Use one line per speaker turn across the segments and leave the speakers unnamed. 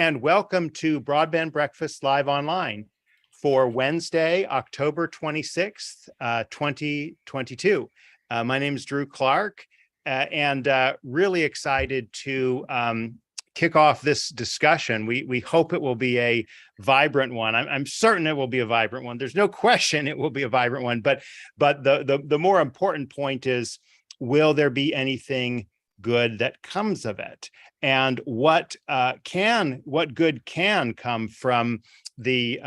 and welcome to Broadband Breakfast Live Online for Wednesday, October 26th, 2022. My name is Drew Clark, and really excited to kick off this discussion. We hope it will be a vibrant one. I'm certain it will be a vibrant one. There's no question it will be a vibrant one, but the more important point is, will there be anything good that comes of it, and what good can come from the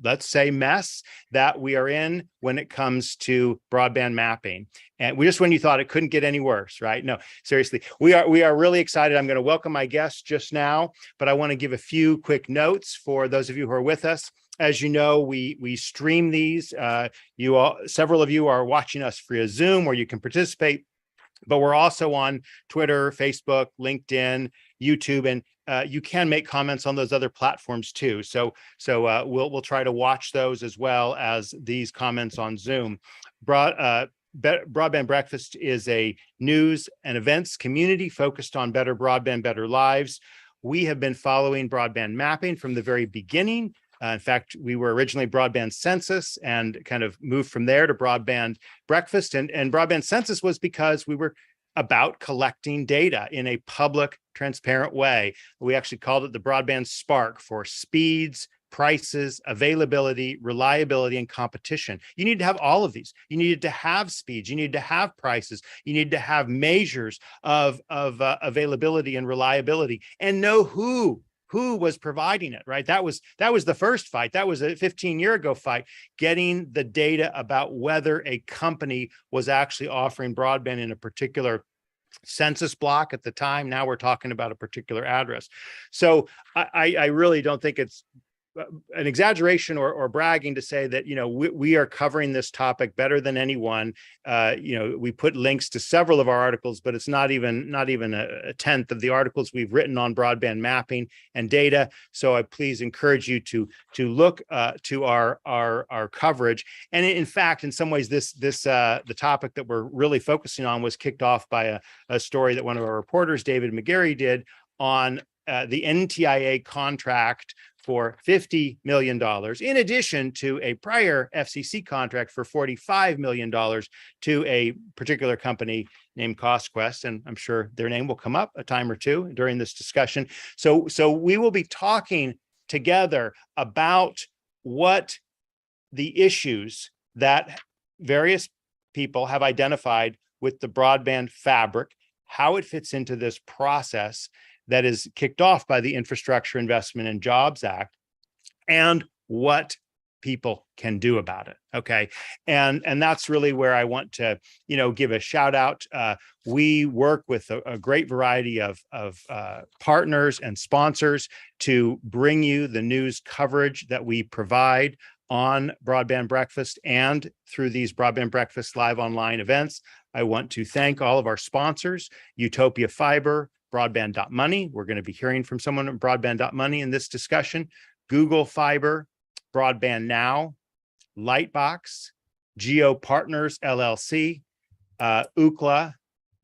let's say mess that we are in when it comes to broadband mapping. And when you thought it couldn't get any worse, right? No, seriously, we are really excited. I'm going to welcome my guests just now, but I want to give a few quick notes for those of you who are with us. As you know, we stream these. Several of you are watching us via Zoom, where you can participate. But we're also on Twitter, Facebook, LinkedIn, YouTube, and you can make comments on those other platforms too. So we'll try to watch those as well as these comments on Zoom. Broadband Breakfast is a news and events community focused on better broadband, better lives. We have been following broadband mapping from the very beginning. In fact, we were originally Broadband Census and kind of moved from there to Broadband Breakfast. And Broadband Census was because we were about collecting data in a public, transparent way. We actually called it the Broadband Spark for speeds, prices, availability, reliability, and competition. You need to have all of these. You needed to have speeds. You need to have prices. You need to have measures of availability and reliability, and know who was providing it, right? That was the first fight. That was a 15-year-ago fight, getting the data about whether a company was actually offering broadband in a particular census block at the time. Now we're talking about a particular address. So I really don't think it's an exaggeration or bragging to say that, we are covering this topic better than anyone. We put links to several of our articles, but it's not even a tenth of the articles we've written on broadband mapping and data. So I please encourage you to look to our coverage. And in fact, in some ways, the topic that we're really focusing on was kicked off by a story that one of our reporters, David McGarry, did on the NTIA contract for $50 million, in addition to a prior FCC contract for $45 million to a particular company named CostQuest. And I'm sure their name will come up a time or two during this discussion. So we will be talking together about what the issues that various people have identified with the broadband fabric, how it fits into this process that is kicked off by the Infrastructure Investment and Jobs Act, and what people can do about it. Okay. And that's really where I want to, give a shout out. We work with a great variety of partners and sponsors to bring you the news coverage that we provide on Broadband Breakfast and through these Broadband Breakfast Live Online events. I want to thank all of our sponsors: Utopia Fiber, Broadband.money. We're going to be hearing from someone at Broadband.money in this discussion. Google Fiber, Broadband Now, Lightbox, Geo Partners LLC, Ookla,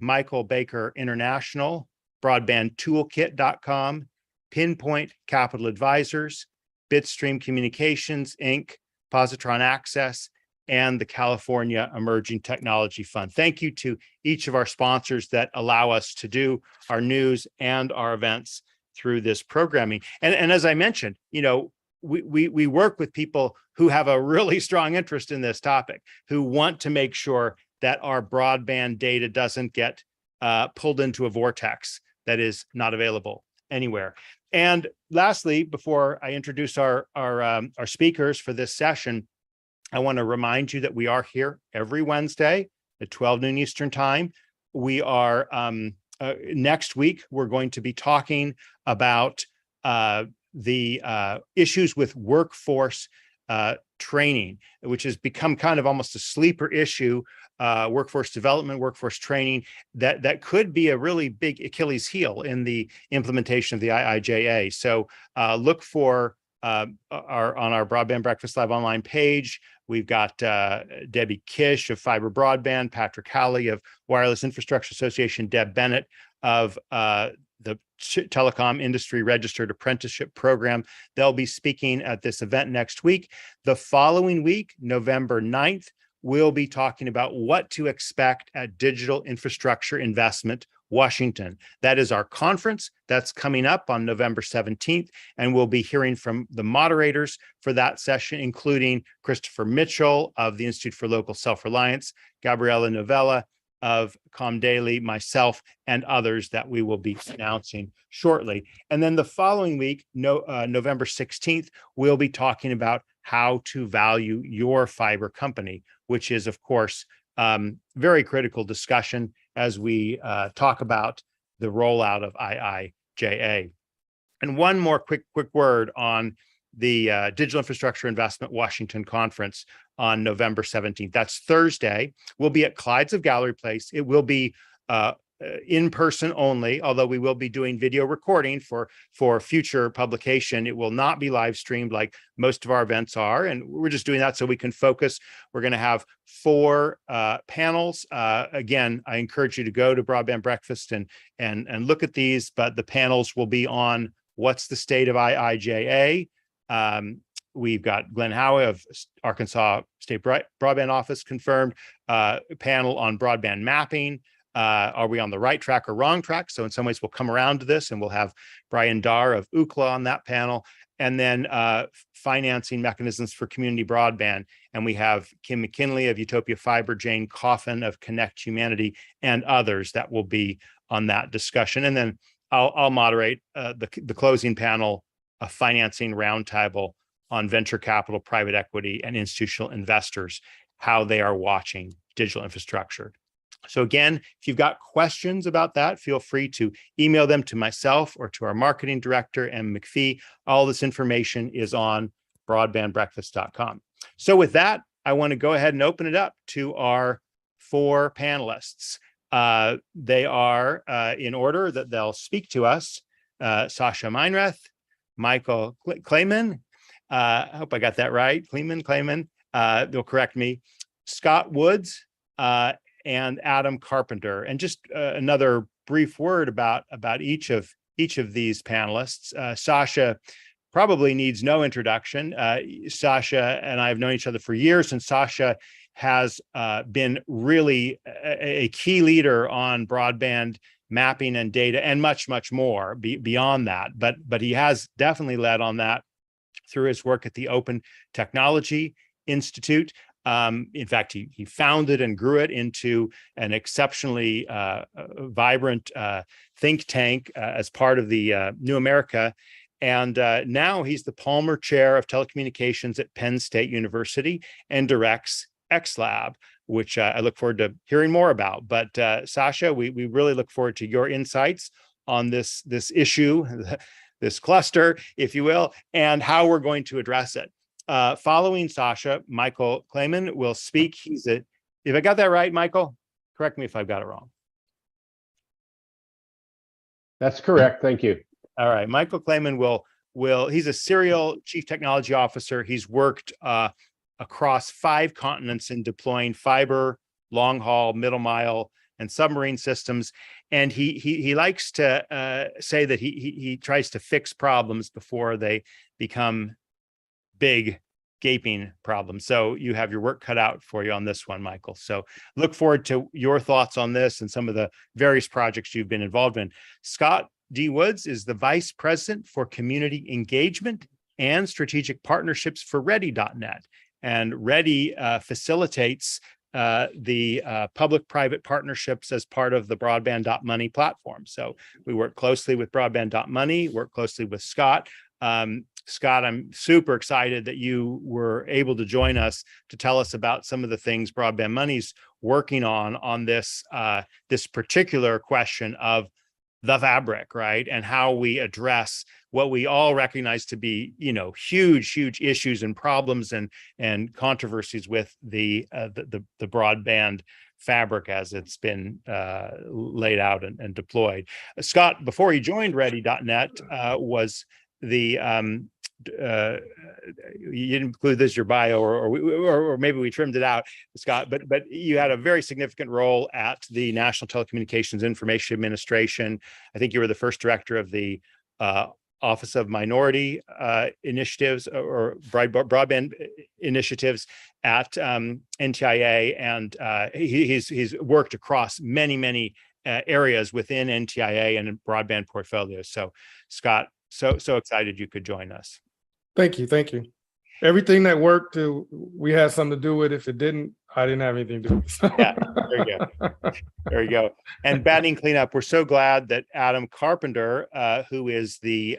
Michael Baker International, BroadbandToolkit.com, Pinpoint Capital Advisors, Bitstream Communications Inc., Positron Access, and the California Emerging Technology Fund. Thank you to each of our sponsors that allow us to do our news and our events through this programming. And as I mentioned, we work with people who have a really strong interest in this topic, who want to make sure that our broadband data doesn't get pulled into a vortex that is not available anywhere. And lastly, before I introduce our speakers for this session, I want to remind you that we are here every Wednesday at 12 noon Eastern time. We are next week, we're going to be talking about the issues with workforce training, which has become kind of almost a sleeper issue, workforce development, workforce training, that could be a really big Achilles heel in the implementation of the IIJA. So look for on our Broadband Breakfast Live Online page. We've got Debbie Kish of Fiber Broadband, Patrick Halley of Wireless Infrastructure Association, Deb Bennett of the telecom industry registered apprenticeship program. They'll be speaking at this event next week. The following week, November 9th, we'll be talking about what to expect at Digital Infrastructure Investment Washington. That is our conference that's coming up on November 17th, and we'll be hearing from the moderators for that session, including Christopher Mitchell of the Institute for Local Self-Reliance, Gabriella Novella of ComDaily, myself, and others that we will be announcing shortly. And then the following week, November 16th, we'll be talking about how to value your fiber company, which is, of course, very critical discussion as we talk about the rollout of IIJA. And one more quick word on the Digital Infrastructure Investment Washington Conference on November 17th. That's Thursday. We'll be at Clyde's of Gallery Place. It will be in person only, although we will be doing video recording for future publication. It will not be live streamed like most of our events are, and we're just doing that so we can focus. We're going to have 4 panels. Again, I encourage you to go to Broadband Breakfast and look at these, but the panels will be on what's the state of IIJA. We've got Glenn Howe of Arkansas State Broadband Office confirmed, panel on broadband mapping. Are we on the right track or wrong track? So in some ways, we'll come around to this, and we'll have Brian Darr of UCLA on that panel, and then financing mechanisms for community broadband. And we have Kim McKinley of Utopia Fiber, Jane Coffin of Connect Humanity, and others that will be on that discussion. And then I'll moderate the closing panel, a financing roundtable on venture capital, private equity, and institutional investors, how they are watching digital infrastructure. So again, if you've got questions about that, feel free to email them to myself or to our marketing director, M. McPhee. All this information is on broadbandbreakfast.com. So with that, I want to go ahead and open it up to our 4 panelists. They are in order that they'll speak to us. Sasha Meinreth, Michael Kleiman, I hope I got that right. Kleiman, they'll correct me. Scott Woods, and Adam Carpenter. And just another brief word about each of these panelists. Sasha probably needs no introduction. Sasha and I have known each other for years, and Sasha has been really a key leader on broadband mapping and data, and much more beyond that. But he has definitely led on that through his work at the Open Technology Institute. In fact, he founded and grew it into an exceptionally vibrant think tank as part of the New America. And now he's the Palmer Chair of Telecommunications at Penn State University and directs XLab, which I look forward to hearing more about. But Sasha, we really look forward to your insights on this issue, this cluster, if you will, and how we're going to address it. Following Sasha, Michael Kleiman will speak. If I got that right, Michael, correct me if I've got it wrong.
That's correct. Thank you.
All right. Michael Kleiman he's a serial chief technology officer. He's worked across 5 continents in deploying fiber, long haul, middle mile, and submarine systems. And he likes to say that he tries to fix problems before they become big gaping problems. So you have your work cut out for you on this one, Michael. So look forward to your thoughts on this and some of the various projects you've been involved in. Scott D. Woods is the Vice President for Community Engagement and Strategic Partnerships for Ready.net. And Ready facilitates the public-private partnerships as part of the Broadband.money platform. So we work closely with Broadband.money, work closely with Scott. Scott, I'm super excited that you were able to join us to tell us about some of the things Broadband Money's working on this this particular question of the fabric, right? And how we address what we all recognize to be, huge issues and problems and controversies with the broadband fabric as it's been laid out and deployed. Scott, before he joined Ready.net, was the you didn't include this in your bio, or maybe we trimmed it out, Scott, but you had a very significant role at the National Telecommunications Information Administration. I think you were the first director of the Office of Minority Initiatives or Broadband Initiatives at NTIA, and he's worked across many areas within NTIA and broadband portfolios. So, Scott, so excited you could join us.
Thank you. Thank you. Everything that worked, we had something to do with. If it didn't, I didn't have anything to do with it.
Yeah, there you go. There you go. And batting cleanup, we're so glad that Adam Carpenter, who is the,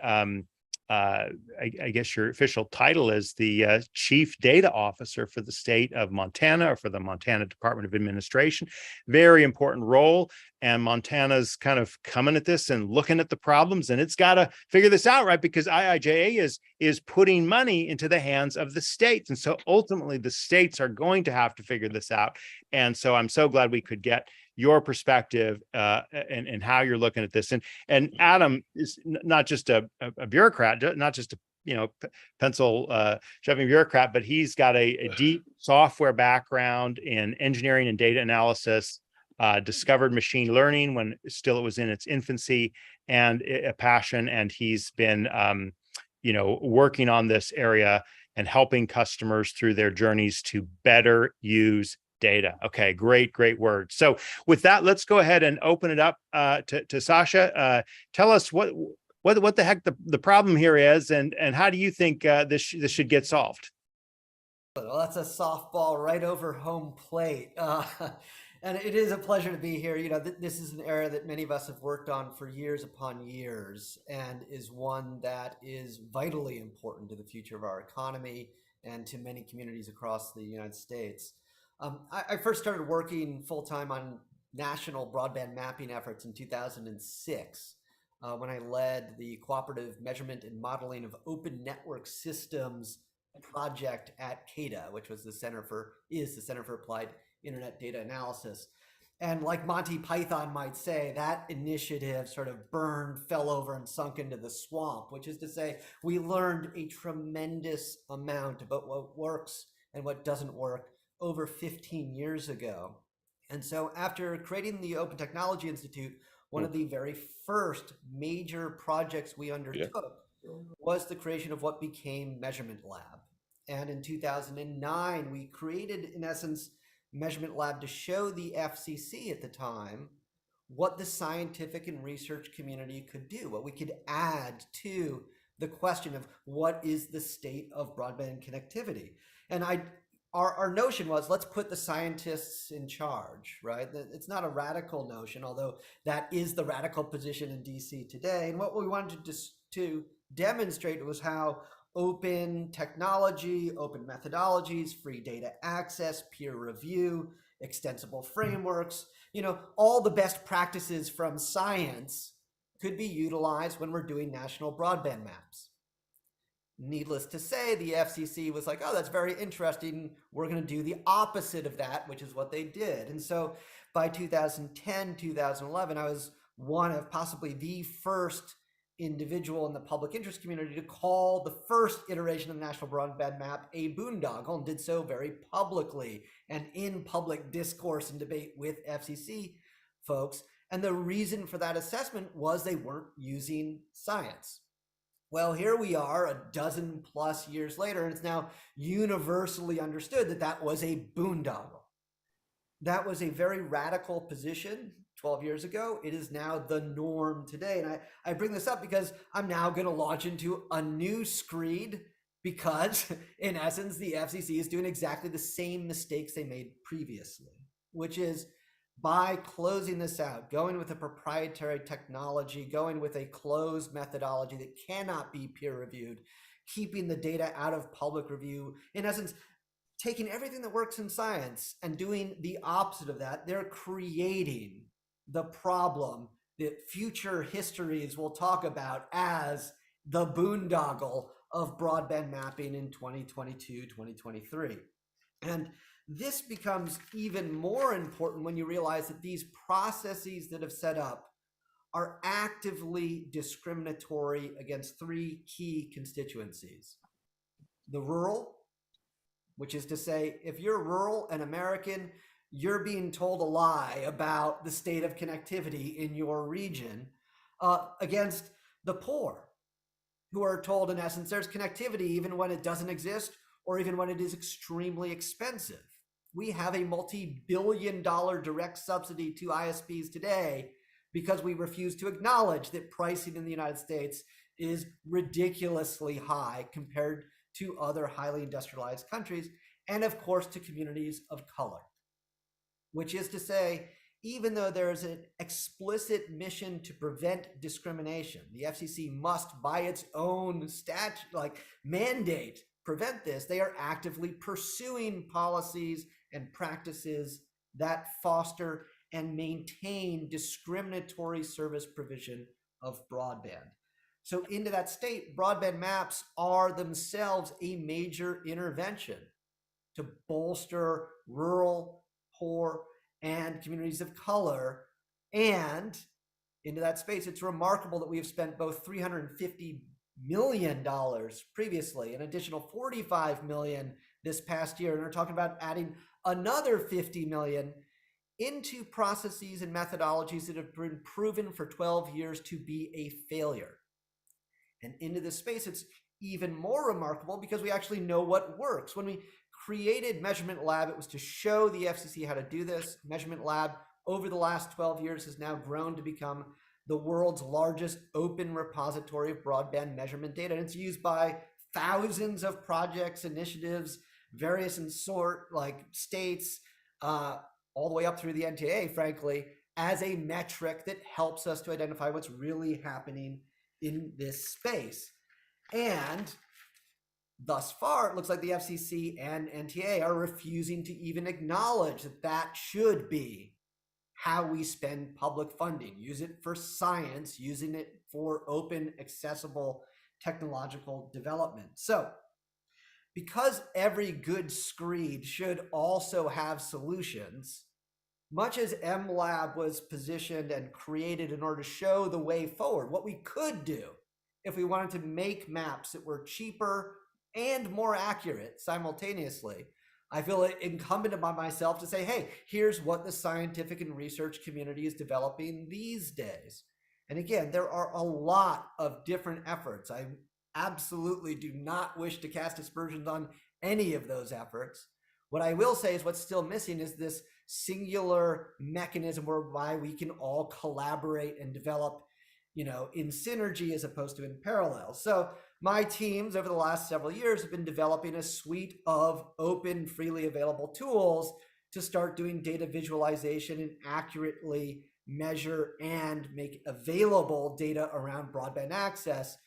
I guess your official title is the Chief Data Officer for the state of Montana, or for the Montana Department of Administration. Very important role. And Montana's kind of coming at this and looking at the problems, and it's got to figure this out, right? Because IIJA is putting money into the hands of the states. And so ultimately the states are going to have to figure this out. And so I'm so glad we could get your perspective and how you're looking at this. And Adam is not just a bureaucrat, not just a pencil shoving bureaucrat, but he's got a deep software background in engineering and data analysis, discovered machine learning when still it was in its infancy, and a passion. And he's been working on this area and helping customers through their journeys to better use data. Okay, great word. So with that, let's go ahead and open it up to Sasha. Tell us what the heck the problem here is, and how do you think this should get solved?
Well, that's a softball right over home plate. And it is a pleasure to be here. This is an area that many of us have worked on for years upon years, and is one that is vitally important to the future of our economy and to many communities across the United States. I first started working full-time on national broadband mapping efforts in 2006 when I led the Cooperative Measurement and Modeling of Open Network Systems project at CADA, which was the Center for Applied Internet Data Analysis. And like Monty Python might say, that initiative sort of fell over and sunk into the swamp, which is to say, we learned a tremendous amount about what works and what doesn't work over 15 years ago. And so after creating the Open Technology Institute, one of the very first major projects we undertook was the creation of what became Measurement Lab. And in 2009, we created, in essence, Measurement Lab to show the FCC at the time what the scientific and research community could do, what we could add to the question of what is the state of broadband connectivity. And our notion was, let's put the scientists in charge, right? It's not a radical notion, although that is the radical position in DC today. And what we wanted to demonstrate was how open technology, open methodologies, free data access, peer review, extensible frameworks, all the best practices from science could be utilized when we're doing national broadband maps. Needless to say, the FCC was like, oh, that's very interesting. We're going to do the opposite of that, which is what they did. And so by 2010, 2011, I was one of possibly the first individual in the public interest community to call the first iteration of the National Broadband Map a boondoggle, and did so very publicly and in public discourse and debate with FCC folks. And the reason for that assessment was they weren't using science. Well, here we are a dozen plus years later, and it's now universally understood that that was a boondoggle. That was a very radical position 12 years ago. It is now the norm today. And I bring this up because I'm now going to launch into a new screed, because in essence, the FCC is doing exactly the same mistakes they made previously, which is by closing this out, going with a proprietary technology, going with a closed methodology that cannot be peer reviewed, keeping the data out of public review, in essence, taking everything that works in science and doing the opposite of that, they're creating the problem that future histories will talk about as the boondoggle of broadband mapping in 2022, 2023. And this becomes even more important when you realize that these processes that have set up are actively discriminatory against three key constituencies. The rural, which is to say, if you're rural and American, you're being told a lie about the state of connectivity in your region, against the poor, who are told, in essence, there's connectivity even when it doesn't exist or even when it is extremely expensive. We have a multi-billion-dollar direct subsidy to ISPs today because we refuse to acknowledge that pricing in the United States is ridiculously high compared to other highly industrialized countries, and of course to communities of color. Which is to say, even though there is an explicit mission to prevent discrimination, the FCC must, by its own mandate, prevent this. They are actively pursuing policies and practices that foster and maintain discriminatory service provision of broadband. So into that state, broadband maps are themselves a major intervention to bolster rural, poor, and communities of color. And into that space, it's remarkable that we have spent both $350 million previously, an additional $45 million this past year, and we're talking about adding another $50 million into processes and methodologies that have been proven for 12 years to be a failure. And into this space, it's even more remarkable because we actually know what works. When we created Measurement Lab, it was to show the FCC how to do this. Measurement Lab, over the last 12 years, has now grown to become the world's largest open repository of broadband measurement data. And it's used by thousands of projects, initiatives, various in sort, like states, all the way up through the NTIA, frankly, as a metric that helps us to identify what's really happening in this space. And thus far, it looks like the FCC and NTIA are refusing to even acknowledge that that should be how we spend public funding. Use it for science, using it for open, accessible technological development. So, because every good screed should also have solutions, much as MLab was positioned and created in order to show the way forward, what we could do if we wanted to make maps that were cheaper and more accurate simultaneously, I feel it incumbent upon myself to say, hey, here's what the scientific and research community is developing these days. And again, there are a lot of different efforts. I absolutely do not wish to cast aspersions on any of those efforts. What I will say is what's still missing is this singular mechanism whereby we can all collaborate and develop, in synergy as opposed to in parallel. So my teams over the last several years have been developing a suite of open, freely available tools to start doing data visualization and accurately measure and make available data around broadband access.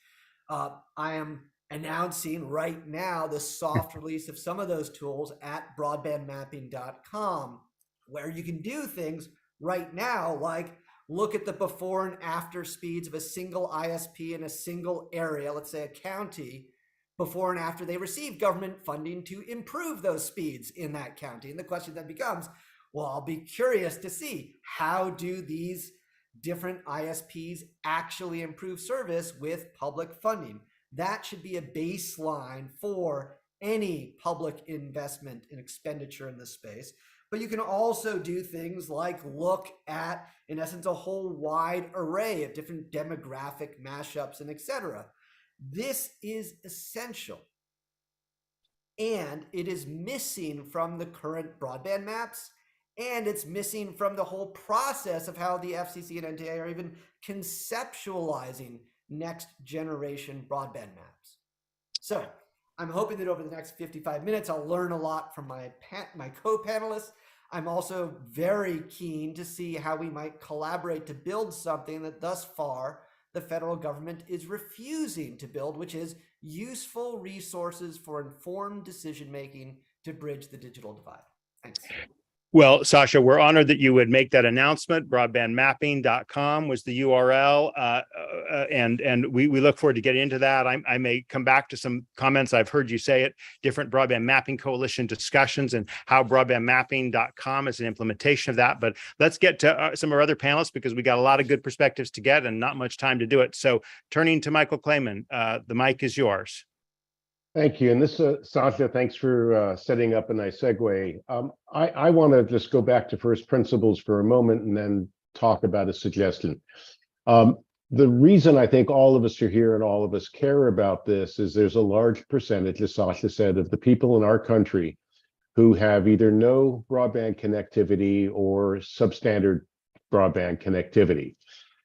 I am announcing right now the soft release of some of those tools at broadbandmapping.com, where you can do things right now like look at the before and after speeds of a single ISP in a single area, let's say a county, before and after they receive government funding to improve those speeds in that county. And the question then becomes, well, I'll be curious to see, how do these different ISPs actually improve service with public funding? That should be a baseline for any public investment and expenditure in this space. But you can also do things like look at, in essence, a whole wide array of different demographic mashups and et cetera. This is essential. And it is missing from the current broadband maps, and it's missing from the whole process of how the FCC and NTIA are even conceptualizing next generation broadband maps. So I'm hoping that over the next 55 minutes, I'll learn a lot from my co-panelists. I'm also very keen to see how we might collaborate to build something that thus far the federal government is refusing to build, which is useful resources for informed decision-making to bridge the digital divide. Thanks.
Well, Sasha, we're honored that you would make that announcement. Broadbandmapping.com was the URL. And we look forward to getting into that. I may come back to some comments. I've heard you say it, different Broadband Mapping Coalition discussions and how broadbandmapping.com is an implementation of that. But let's get to some of our other panelists because we got a lot of good perspectives to get and not much time to do it. So turning to Michael Clayman, the mic is yours.
Thank you. And this, Sasha, thanks for setting up a nice segue. I want to just go back to first principles for a moment and then talk about a suggestion. The reason I think all of us are here and all of us care about this is there's a large percentage, as Sasha said, of the people in our country who have either no broadband connectivity or substandard broadband connectivity.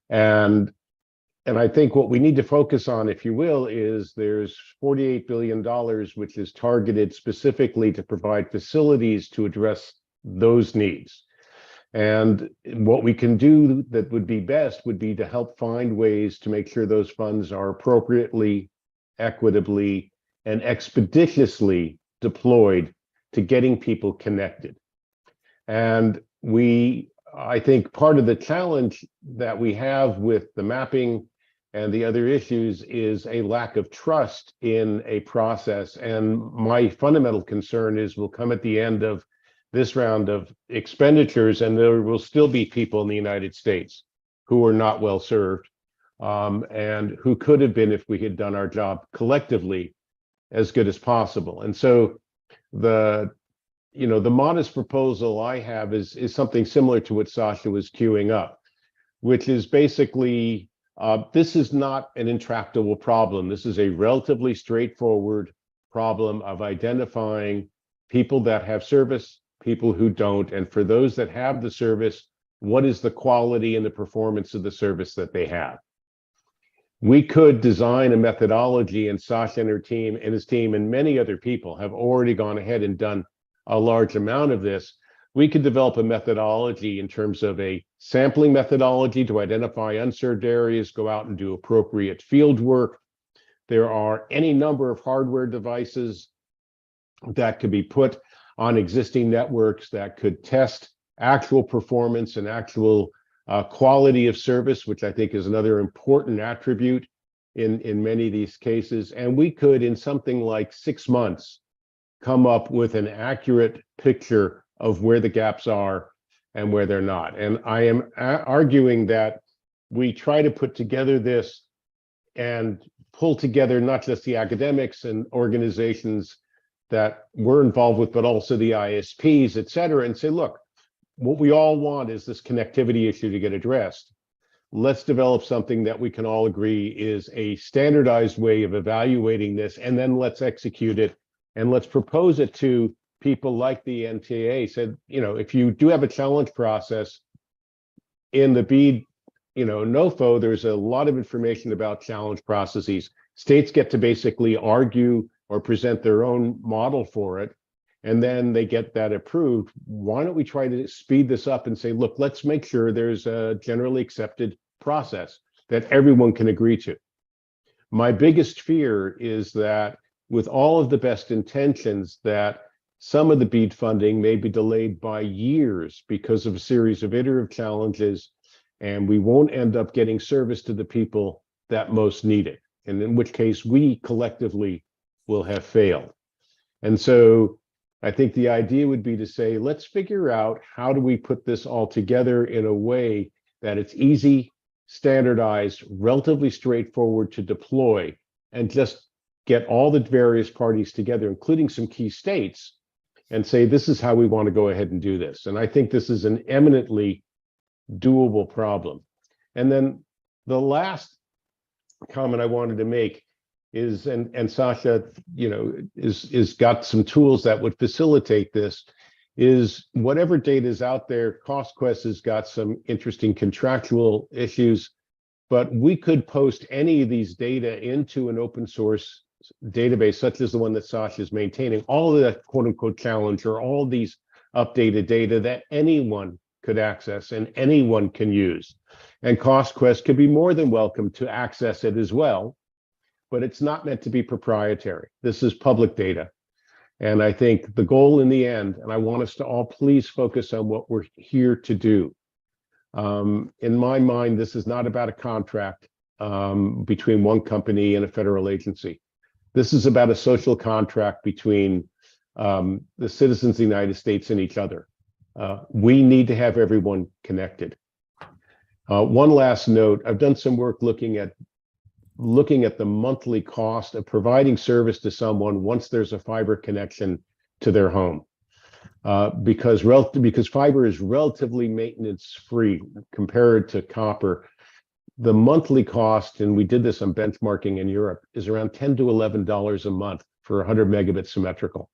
And I think what we need to focus on, if you will, is there's $48 billion, which is targeted specifically to provide facilities to address those needs. And what we can do that would be best would be to help find ways to make sure those funds are appropriately, equitably, and expeditiously deployed to getting people connected. And I think part of the challenge that we have with the mapping and the other issues is a lack of trust in a process. And my fundamental concern is we'll come at the end of this round of expenditures and there will still be people in the United States who are not well served and who could have been if we had done our job collectively as good as possible. And so the modest proposal I have is something similar to what Sasha was queuing up, which is basically this is not an intractable problem. This is a relatively straightforward problem of identifying people that have service, people who don't, and for those that have the service, what is the quality and the performance of the service that they have? We could design a methodology, and Sasha and her team and his team and many other people have already gone ahead and done a large amount of this. We could develop a methodology in terms of a sampling methodology to identify unserved areas, go out and do appropriate field work. There are any number of hardware devices that could be put on existing networks that could test actual performance and actual quality of service, which I think is another important attribute in many of these cases. And we could, in something like 6 months, come up with an accurate picture of where the gaps are and where they're not. And I am arguing that we try to put together this and pull together not just the academics and organizations that we're involved with, but also the ISPs, et cetera, and say, look, what we all want is this connectivity issue to get addressed. Let's develop something that we can all agree is a standardized way of evaluating this, and then let's execute it, and let's propose it to people like the NTIA. Said, if you do have a challenge process in the BEAD, NOFO, there's a lot of information about challenge processes. States get to basically argue or present their own model for it, and then they get that approved. Why don't we try to speed this up and say, look, let's make sure there's a generally accepted process that everyone can agree to. My biggest fear is that with all of the best intentions, that some of the BEAD funding may be delayed by years because of a series of iterative challenges, and we won't end up getting service to the people that most need it, and in which case we collectively will have failed. And so I think the idea would be to say, let's figure out how do we put this all together in a way that it's easy, standardized, relatively straightforward to deploy, and just get all the various parties together, including some key states, and say, this is how we want to go ahead and do this. And I think this is an eminently doable problem. And then the last comment I wanted to make is, and Sasha, is got some tools that would facilitate this, is whatever data is out there. CostQuest has got some interesting contractual issues, but we could post any of these data into an open source database, such as the one that Sasha is maintaining, all of that quote unquote challenge or all these updated data that anyone could access and anyone can use. And CostQuest could be more than welcome to access it as well, but it's not meant to be proprietary. This is public data. And I think the goal in the end, and I want us to all please focus on what we're here to do. In my mind, this is not about a contract between one company and a federal agency. This is about a social contract between the citizens of the United States and each other. We need to have everyone connected. One last note, I've done some work looking at the monthly cost of providing service to someone once there's a fiber connection to their home. Because fiber is relatively maintenance free compared to copper. The monthly cost, and we did this on benchmarking in Europe, is around $10 to $11 a month for 100 megabit symmetrical.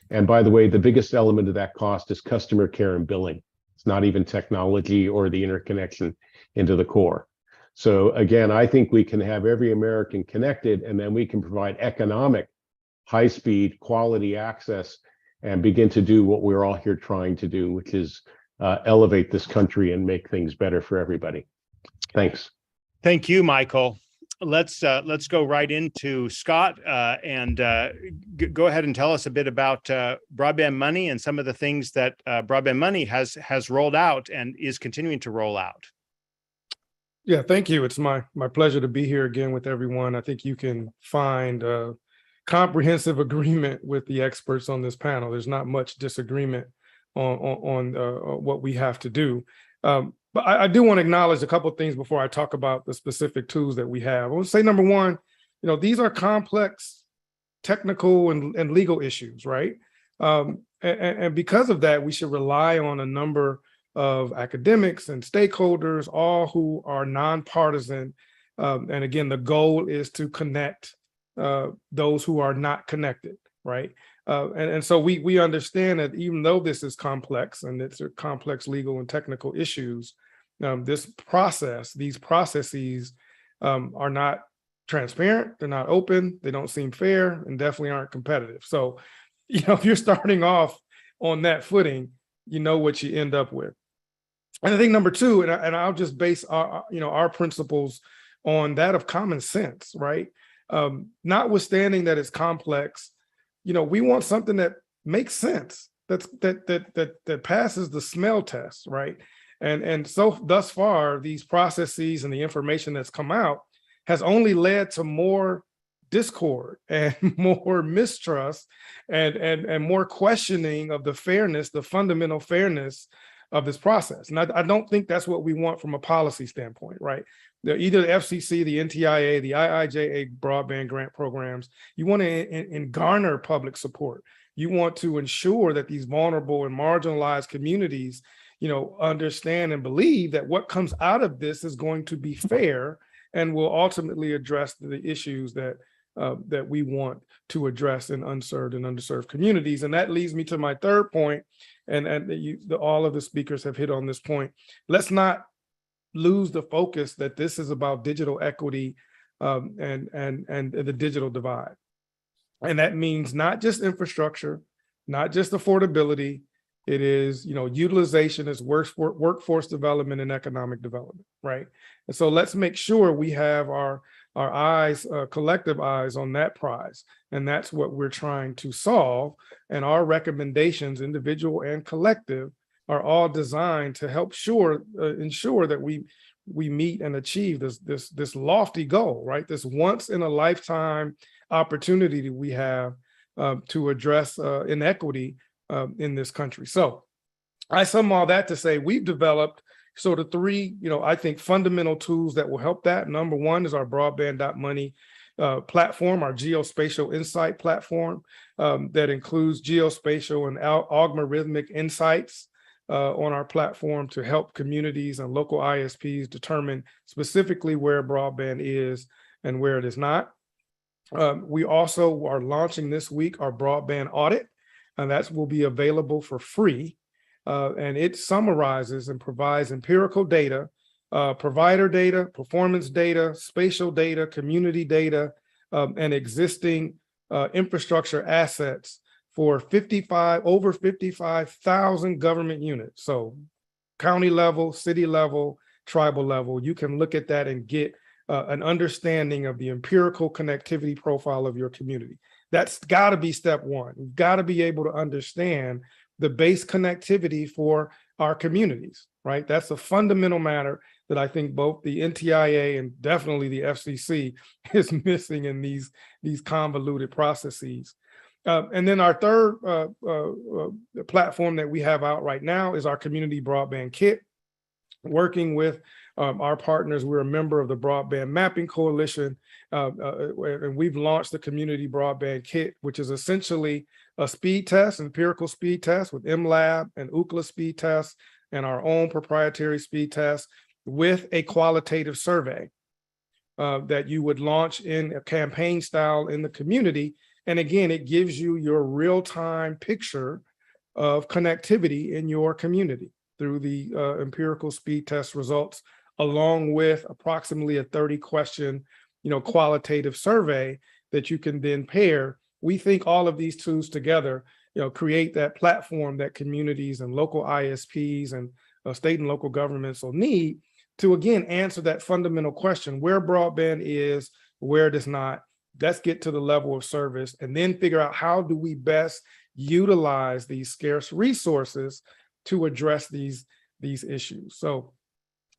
And by the way, the biggest element of that cost is customer care and billing. It's not even technology or the interconnection into the core. So again, I think we can have every American connected, and then we can provide economic, high-speed, quality access and begin to do what we're all here trying to do, which is elevate this country and make things better for everybody. Thanks.
Thank you, Michael. Let's go right into Scott and go ahead and tell us a bit about Broadband Money and some of the things that Broadband Money has rolled out and is continuing to roll out.
Yeah, thank you. It's my pleasure to be here again with everyone. I think you can find comprehensive agreement with the experts on this panel. There's not much disagreement on what we have to do. But I do want to acknowledge a couple of things before I talk about the specific tools that we have. I want to say, number one, these are complex technical and legal issues, right? And because of that, we should rely on a number of academics and stakeholders, all who are nonpartisan. And again, the goal is to connect those who are not connected, right? And so we understand that even though this is complex and it's a complex legal and technical issues, these processes are not transparent, they're not open, they don't seem fair, and definitely aren't competitive. So, if you're starting off on that footing, you know what you end up with. And I think number two, and I'll just base our principles on that of common sense, right? Notwithstanding that it's complex, we want something that makes sense, that passes the smell test, right? And so thus far, these processes and the information that's come out has only led to more discord and more mistrust and more questioning of the fairness, the fundamental fairness of this process. And I don't think that's what we want from a policy standpoint, right? Either the FCC, the NTIA, the IIJA broadband grant programs, you want to garner public support. You want to ensure that these vulnerable and marginalized communities, understand and believe that what comes out of this is going to be fair and will ultimately address the issues that we want to address in unserved and underserved communities. And that leads me to my third point, and all of the speakers have hit on this point. Let's not lose the focus that this is about digital equity and the digital divide. And that means not just infrastructure, not just affordability. It is, utilization as workforce development and economic development, right? And so let's make sure we have our eyes, collective eyes on that prize. And that's what we're trying to solve. And our recommendations, individual and collective, are all designed to help ensure that we meet and achieve this lofty goal, right? This once in a lifetime opportunity that we have to address inequity in this country. So I sum all that to say we've developed sort of three, I think fundamental tools that will help that. Number one is our Broadband.money platform, our geospatial insight platform that includes geospatial and algorithmic insights on our platform to help communities and local ISPs determine specifically where broadband is and where it is not. We also are launching this week our broadband audit, and that will be available for free. And it summarizes and provides empirical data, provider data, performance data, spatial data, community data, and existing infrastructure assets for over 55,000 government units. So county level, city level, tribal level, you can look at that and get an understanding of the empirical connectivity profile of your community. That's got to be step one. We've got to be able to understand the base connectivity for our communities, right? That's a fundamental matter that I think both the NTIA and definitely the FCC is missing in these convoluted processes. And then our third platform that we have out right now is our community broadband kit, working with our partners. We're a member of the Broadband Mapping Coalition, and we've launched the Community Broadband Kit, which is essentially a speed test, empirical speed test with MLab and Ookla speed tests and our own proprietary speed test with a qualitative survey that you would launch in a campaign style in the community. And again, it gives you your real-time picture of connectivity in your community through the empirical speed test results, along with approximately a 30-question, qualitative survey that you can then pair. We think all of these tools together, create that platform that communities and local ISPs and state and local governments will need to, again, answer that fundamental question: where broadband is, where it is not. Let's get to the level of service and then figure out how do we best utilize these scarce resources to address these issues. So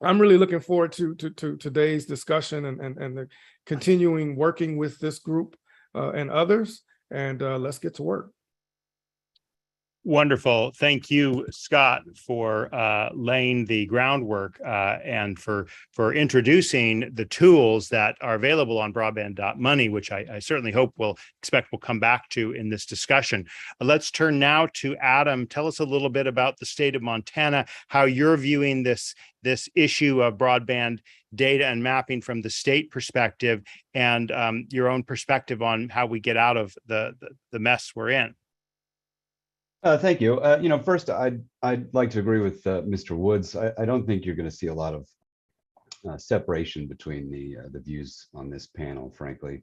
I'm really looking forward to today's discussion and the continuing working with this group and others. And let's get to work.
Wonderful. Thank you, Scott, for laying the groundwork and for introducing the tools that are available on broadband.money, which I certainly hope we'll come back to in this discussion. Let's turn now to Adam. Tell us a little bit about the state of Montana, how you're viewing this issue of broadband data and mapping from the state perspective, and your own perspective on how we get out of the mess we're in.
Thank you. First, I'd like to agree with Mr. Woods. I don't think you're going to see a lot of separation between the views on this panel. Frankly,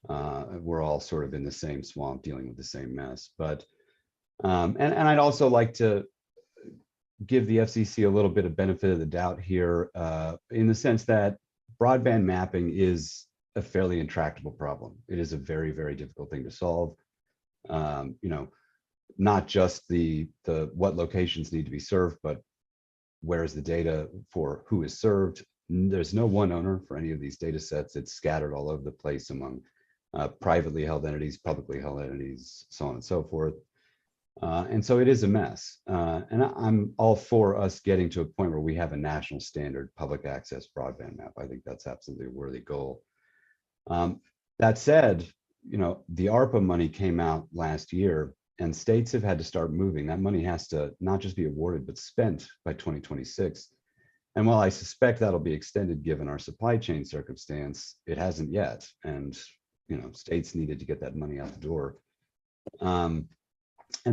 we're all sort of in the same swamp, dealing with the same mess. But and I'd also like to give the FCC a little bit of benefit of the doubt here, in the sense that broadband mapping is a fairly intractable problem. It is a very, very difficult thing to solve. Not just the what locations need to be served, but where is the data for who is served. There's no one owner for any of these data sets. It's scattered all over the place among privately held entities, publicly held entities, so on and so forth. And so it is a mess. And I'm all for us getting to a point where we have a national standard public access broadband map. I think that's absolutely a worthy goal. That said, the ARPA money came out last year, and states have had to start moving. That money has to not just be awarded, but spent by 2026. And while I suspect that'll be extended given our supply chain circumstance, it hasn't yet. And states needed to get that money out the door. And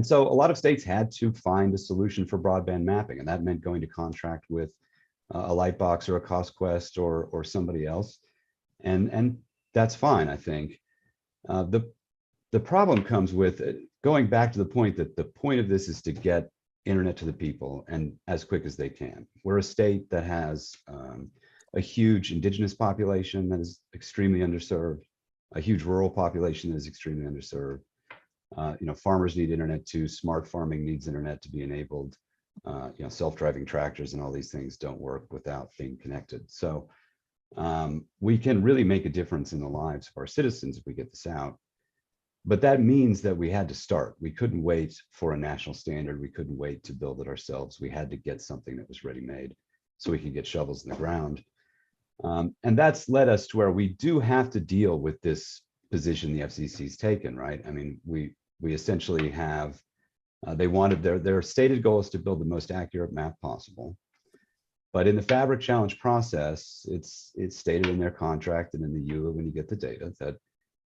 so a lot of states had to find a solution for broadband mapping, and that meant going to contract with a Lightbox or a CostQuest or somebody else. And that's fine, I think. The problem comes with going back to the point that the point of this is to get internet to the people and as quick as they can. We're a state that has a huge indigenous population that is extremely underserved, a huge rural population that is extremely underserved. Farmers need internet too. Smart farming needs internet to be enabled. Self-driving tractors and all these things don't work without being connected. So we can really make a difference in the lives of our citizens if we get this out. But that means that we had to start. We couldn't wait for a national standard. We couldn't wait to build it ourselves. We had to get something that was ready-made so we could get shovels in the ground. And that's led us to where we do have to deal with this position the FCC's taken, right? I mean, we essentially have, they wanted their stated goal is to build the most accurate map possible. But in the Fabric Challenge process, it's stated in their contract and in the EULA when you get the data that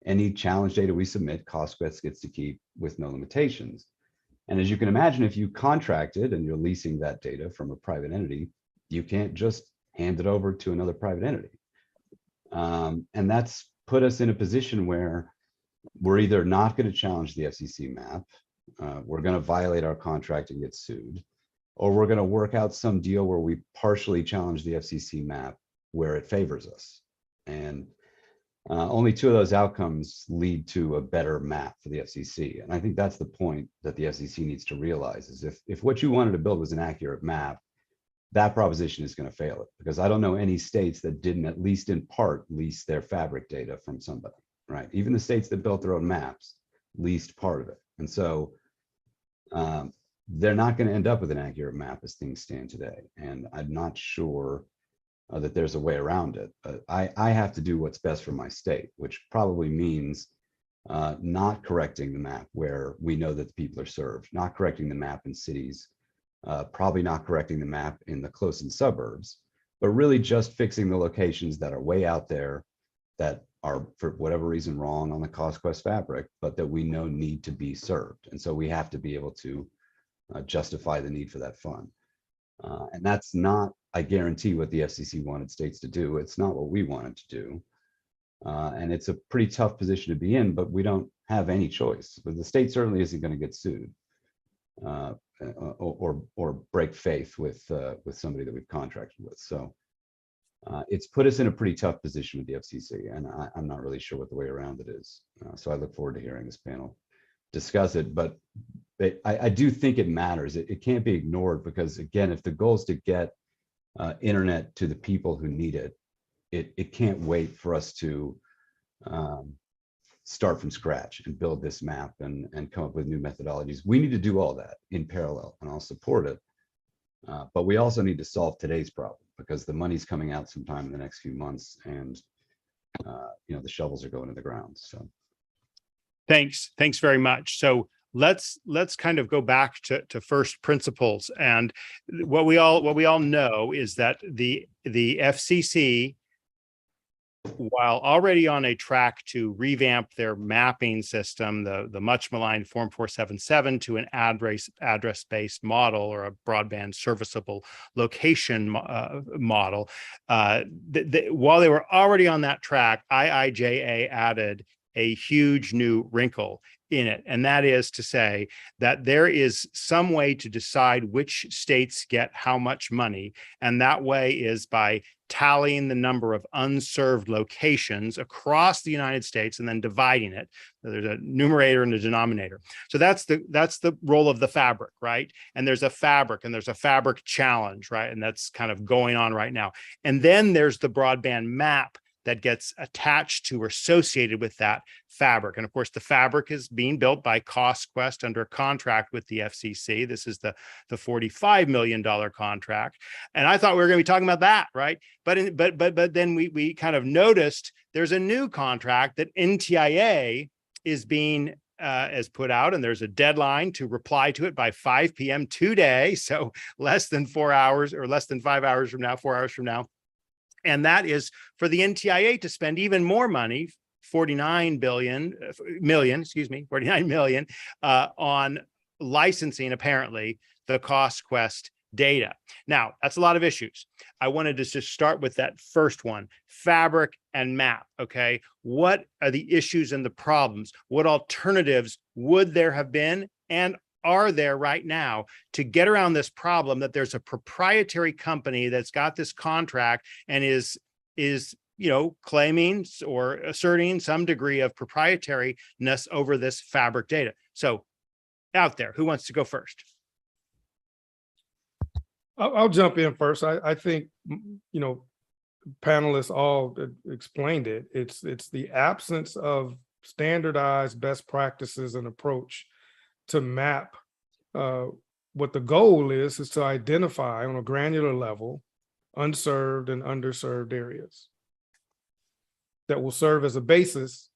any challenge data we submit, CostQuest gets to keep with no limitations. And as you can imagine, if you contracted and you're leasing that data from a private entity, you can't just hand it over to another private entity. And that's put us in a position where we're either not going to challenge the FCC map, we're going to violate our contract and get sued, or we're going to work out some deal where we partially challenge the FCC map where it favors us. And Only 2 of those outcomes lead to a better map for the FCC. And I think that's the point that the FCC needs to realize is if what you wanted to build was an accurate map, that proposition is going to fail it, because I don't know any states that didn't at least in part lease their fabric data from somebody, right? Even the states that built their own maps leased part of it. And so they're not going to end up with an accurate map as things stand today. And I'm not sure that there's a way around it. I have to do what's best for my state, which probably means not correcting the map where we know that the people are served, not correcting the map in cities, probably not correcting the map in the close-in suburbs, but really just fixing the locations that are way out there that are for whatever reason wrong on the cost-quest fabric, but that we know need to be served. And so we have to be able to justify the need for that fund. And that's not, I guarantee, what the FCC wanted states to do. It's not what we wanted to do. And it's a pretty tough position to be in, but we don't have any choice. But the state certainly isn't going to get sued or break faith with somebody that we've contracted with. So it's put us in a pretty tough position with the FCC, and I'm not really sure what the way around it is. So I look forward to hearing this panel discuss it. But I do think it matters. It can't be ignored, because again, if the goal is to get internet to the people who need it, it can't wait for us to start from scratch and build this map and come up with new methodologies. We need to do all that in parallel, and I'll support it. But we also need to solve today's problem, because the money's coming out sometime in the next few months, and the shovels are going to the ground. So
thanks very much. So let's kind of go back to first principles. And what we all know is that the FCC, while already on a track to revamp their mapping system, the much maligned Form 477, to an address-based model, or a broadband serviceable location model, while they were already on that track, IIJA added a huge new wrinkle in it. And that is to say that there is some way to decide which states get how much money. And that way is by tallying the number of unserved locations across the United States and then dividing it. There's a numerator and a denominator. So that's the role of the fabric, right? And there's a fabric, and there's a fabric challenge, right? And that's kind of going on right now. And then there's the broadband map that gets attached to or associated with that fabric. And of course, the fabric is being built by CostQuest under a contract with the FCC. This is the $45 million contract. And I thought we were going to be talking about that, right? But then we kind of noticed there's a new contract that NTIA is being is put out, and there's a deadline to reply to it by 5 p.m. today. So less than 4 hours, or less than 5 hours from now, 4 hours from now. And that is for the NTIA to spend even more money, 49 million on licensing, apparently, the CostQuest data. Now, that's a lot of issues. I wanted to just start with that first one, fabric and map, okay? What are the issues and the problems? What alternatives would there have been, and are there right now, to get around this problem that there's a proprietary company that's got this contract and is claiming or asserting some degree of proprietariness over this fabric data? So out there, who wants to go first?
I'll jump in first. I think, panelists all explained it. It's the absence of standardized best practices and approach to map. What the goal is to identify on a granular level unserved and underserved areas that will serve as a basis,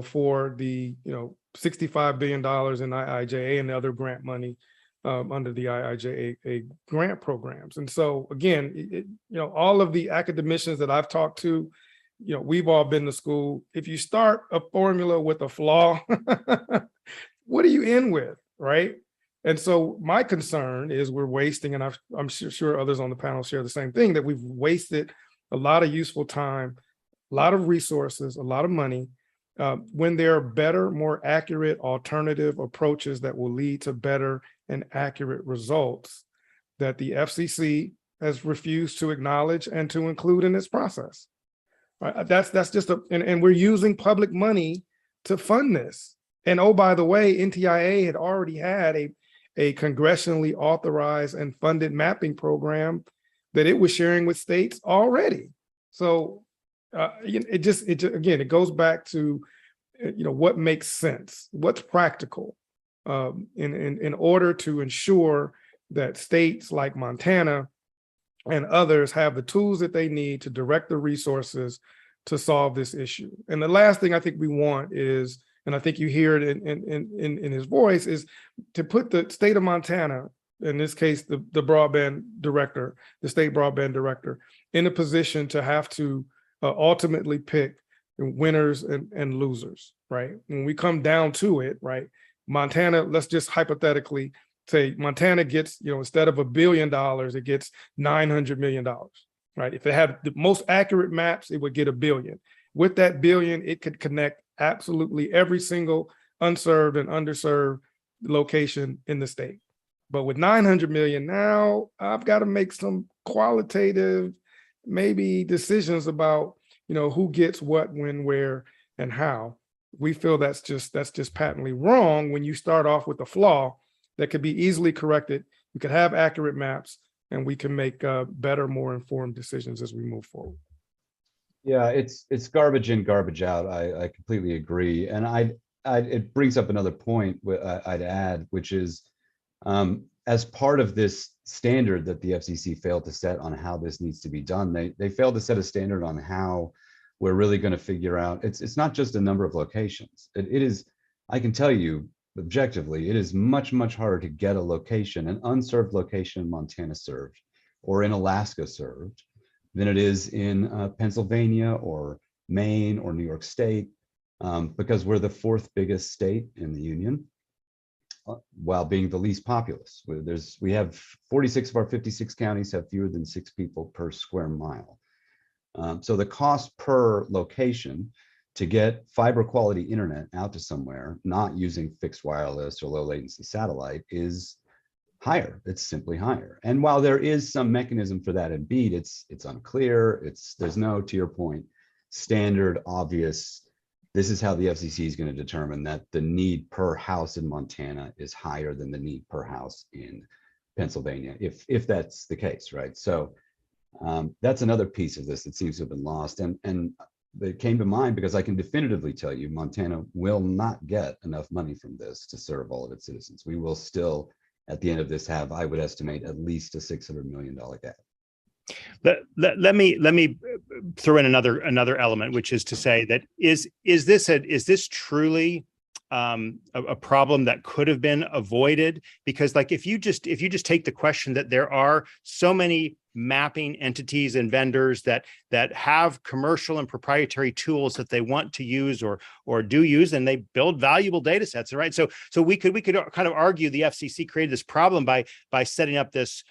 for the $65 billion in IIJA and the other grant money under the IIJA grant programs. And so again, all of the academicians that I've talked to, we've all been to school. If you start a formula with a flaw, what are you in with, right? And so my concern is we're wasting, and I'm sure others on the panel share the same thing, that we've wasted a lot of useful time, a lot of resources, a lot of money, when there are better, more accurate alternative approaches that will lead to better and accurate results that the FCC has refused to acknowledge and to include in its process. Right? That's just and we're using public money to fund this. And oh, by the way, NTIA had already had a congressionally authorized and funded mapping program that it was sharing with states already. So it just again, it goes back to what makes sense, what's practical, in order to ensure that states like Montana and others have the tools that they need to direct the resources to solve this issue. And the last thing I think we want is, and I think you hear it in his voice, is to put the state of Montana, in this case, the broadband director, the state broadband director, in a position to have to ultimately pick winners and losers, right? When we come down to it, right? Montana, let's just hypothetically say Montana gets, instead of $1 billion, it gets $900 million, right? If it had the most accurate maps, it would get $1 billion. With that billion, it could connect absolutely every single unserved and underserved location in the state. But with 900 million now, I've got to make some qualitative, maybe decisions about, who gets what, when, where, and how. We feel that's just patently wrong when you start off with a flaw that could be easily corrected. We could have accurate maps, and we can make better, more informed decisions as we move forward.
Yeah, it's garbage in, garbage out. I completely agree, and it brings up another point I'd add, which is as part of this standard that the FCC failed to set on how this needs to be done, they failed to set a standard on how we're really going to figure out. It's not just a number of locations. It is, I can tell you objectively, it is much, much harder to get a location, an unserved location in Montana served, or in Alaska served, than it is in Pennsylvania or Maine or New York State, because we're the fourth biggest state in the union, while being the least populous. We have 46 of our 56 counties have fewer than 6 people per square mile. So the cost per location to get fiber quality internet out to somewhere, not using fixed wireless or low latency satellite, is higher. It's simply higher. And while there is some mechanism for that in BEAD, it's unclear. There's no, to your point, standard, obvious, this is how the FCC is going to determine that the need per house in Montana is higher than the need per house in Pennsylvania, if that's the case, right? So that's another piece of this that seems to have been lost. And it came to mind because I can definitively tell you Montana will not get enough money from this to serve all of its citizens. We will still, at the end of this, have, I would estimate, at least a $600 million gap.
Let me throw in another element, which is to say that is this truly a problem that could have been avoided? Because like if you just take the question that there are so many mapping entities and vendors that have commercial and proprietary tools that they want to use or do use, and they build valuable data sets, right? So we could kind of argue the FCC created this problem by setting up this,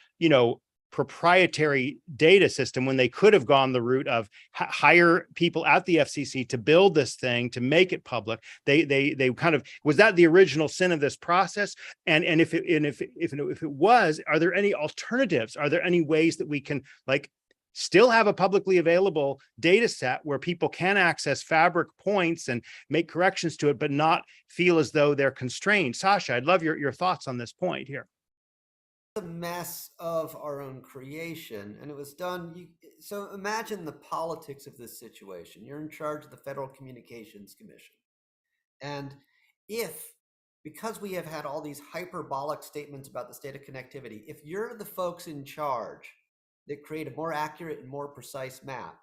proprietary data system when they could have gone the route of hire people at the FCC to build this thing, to make it public. They kind of, was that the original sin of this process? And if it was, are there any alternatives? Are there any ways that we can still have a publicly available data set where people can access fabric points and make corrections to it, but not feel as though they're constrained? Sasha, I'd love your thoughts on this point here.
A mess of our own creation, and it was done. So imagine the politics of this situation. You're in charge of the Federal Communications Commission, and because we have had all these hyperbolic statements about the state of connectivity, if you're the folks in charge that create a more accurate and more precise map,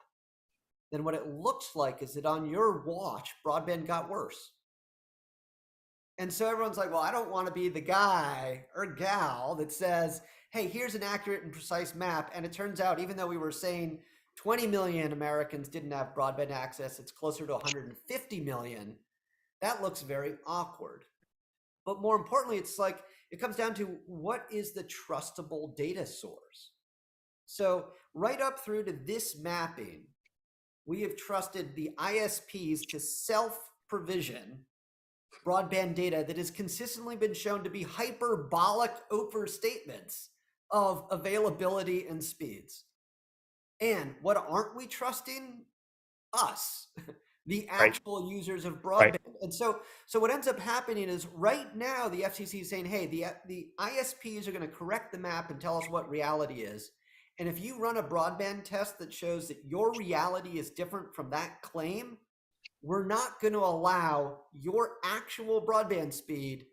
then what it looks like is that on your watch, broadband got worse. And so everyone's like, well, I don't want to be the guy or gal that says, hey, here's an accurate and precise map. And it turns out, even though we were saying 20 million Americans didn't have broadband access, it's closer to 150 million. That looks very awkward. But more importantly, it comes down to what is the trustable data source? So right up through to this mapping, we have trusted the ISPs to self-provision broadband data that has consistently been shown to be hyperbolic overstatements of availability and speeds. And what aren't we trusting? us, the
Right.
actual users of
Right.
broadband. And so what ends up happening is right now the FCC is saying, hey, the ISPs are going to correct the map and tell us what reality is. And if you run a broadband test that shows that your reality is different from that claim, we're not going to allow your actual broadband speed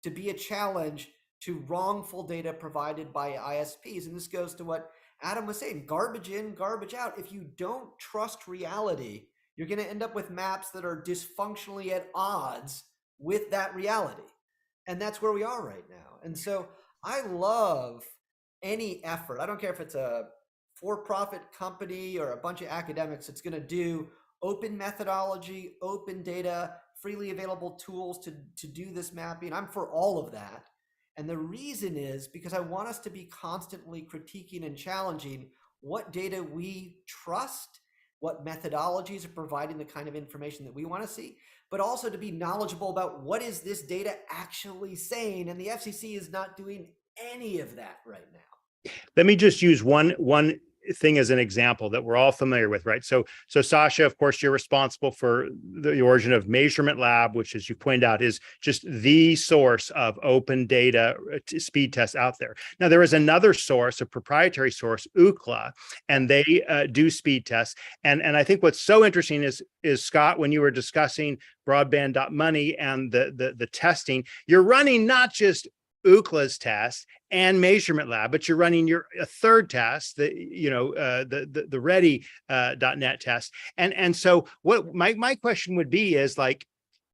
to be a challenge to wrongful data provided by ISPs. And this goes to what Adam was saying, garbage in, garbage out. If you don't trust reality, you're going to end up with maps that are dysfunctionally at odds with that reality. And that's where we are right now. And so I love any effort. I don't care if it's a for-profit company or a bunch of academics that's going to do open methodology, open data, freely available tools to do this mapping. I'm for all of that. And the reason is because I want us to be constantly critiquing and challenging what data we trust, what methodologies are providing the kind of information that we want to see, but also to be knowledgeable about what is this data actually saying. And the FCC is not doing any of that right now.
Let me just use one thing as an example that we're all familiar with, right? So Sasha, of course, you're responsible for the origin of Measurement Lab, which, as you pointed out, is just the source of open data speed tests out there. Now, there is another source, a proprietary source, Ookla, and they do speed tests. And I think what's so interesting is Scott, when you were discussing broadband.money and the testing, you're running not just Ookla's test and Measurement Lab, but you're running a third test, the Ready.net test. And so what my question would be is, like,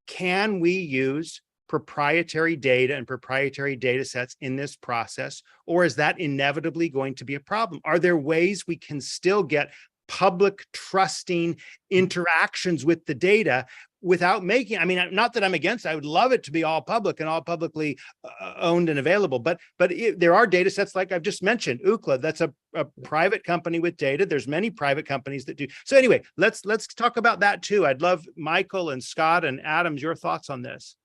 can we use proprietary data and proprietary data sets in this process, or is that inevitably going to be a problem? Are there ways we can still get public trusting interactions with the data without making, I mean, not that I'm against it, I would love it to be all public and all publicly owned and available, but there are data sets like I've just mentioned, Ookla, that's a private company with data. There's many private companies that do. So anyway, let's talk about that too. I'd love Michael and Scott and Adams, your thoughts on this.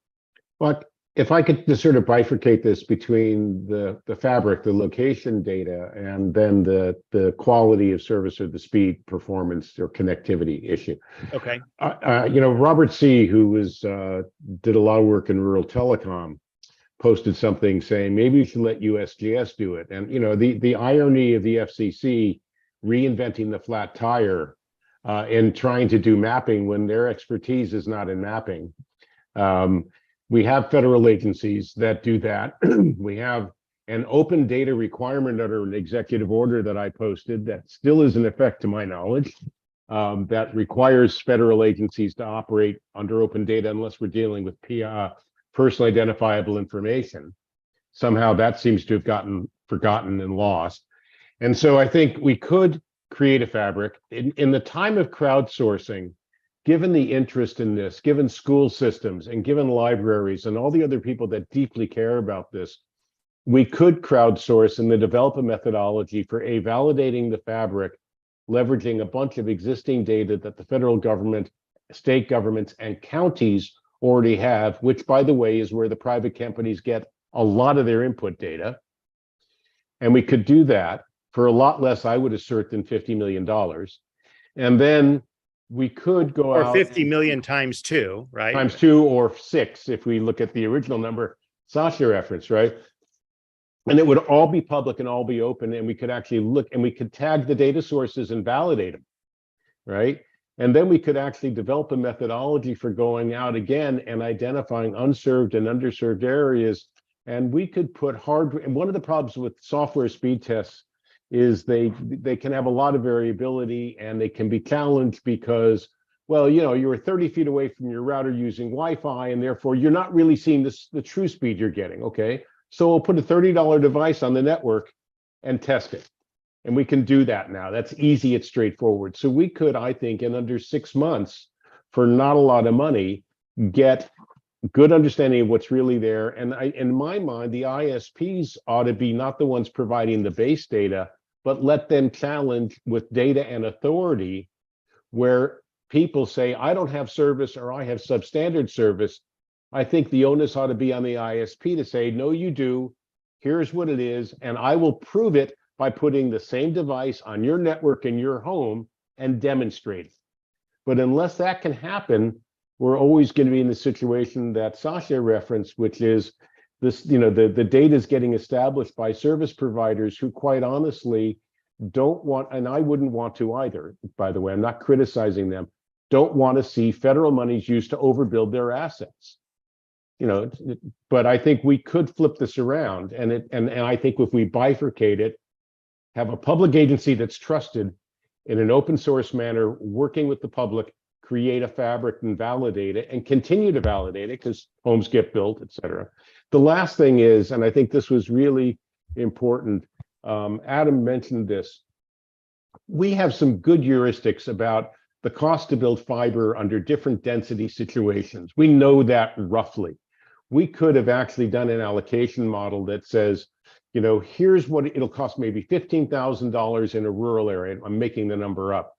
But if I could just sort of bifurcate this between the fabric, the location data, and then the quality of service or the speed, performance, or connectivity issue.
Okay.
Robert C., who did a lot of work in rural telecom, posted something saying maybe we should let USGS do it. And the irony of the FCC reinventing the flat tire and trying to do mapping when their expertise is not in mapping. We have federal agencies that do that. We have an open data requirement under an executive order that I posted that still is in effect to my knowledge, that requires federal agencies to operate under open data unless we're dealing with personally identifiable information. Somehow that seems to have gotten forgotten and lost. And so I think we could create a fabric. In the time of crowdsourcing, given the interest in this, given school systems and given libraries and all the other people that deeply care about this, we could crowdsource and then develop a methodology for validating the fabric, leveraging a bunch of existing data that the federal government, state governments, and counties already have, which, by the way, is where the private companies get a lot of their input data. And we could do that for a lot less, I would assert, than $50 million. And then we could go out.
Or 50 million times 2, right?
Times 2 or 6, if we look at the original number Sasha referenced, right? And it would all be public and all be open, and we could actually look and we could tag the data sources and validate them, right? And then we could actually develop a methodology for going out again and identifying unserved and underserved areas. And we could put hardware, and one of the problems with software speed tests is they can have a lot of variability, and they can be challenged because, well, you were 30 feet away from your router using Wi-Fi, and therefore you're not really seeing the true speed you're getting. Okay, so we'll put a $30 device on the network and test it. And we can do that now. That's easy, it's straightforward. So we could, I think, in under 6 months, for not a lot of money, get good understanding of what's really there. And in my mind, the ISPs ought to be not the ones providing the base data, but let them challenge with data and authority where people say, I don't have service or I have substandard service. I think the onus ought to be on the ISP to say, no, you do. Here's what it is. And I will prove it by putting the same device on your network in your home and demonstrate it. But unless that can happen, we're always going to be in the situation that Sasha referenced, which is this, the data is getting established by service providers who quite honestly don't want, and I wouldn't want to either, by the way, I'm not criticizing them, don't want to see federal monies used to overbuild their assets. But I think we could flip this around, and I think if we bifurcate it, have a public agency that's trusted in an open source manner, working with the public, create a fabric and validate it and continue to validate it because homes get built, et cetera. The last thing is, and I think this was really important, Adam mentioned this, we have some good heuristics about the cost to build fiber under different density situations. We know that roughly. We could have actually done an allocation model that says, here's what it'll cost, maybe $15,000 in a rural area. I'm making the number up,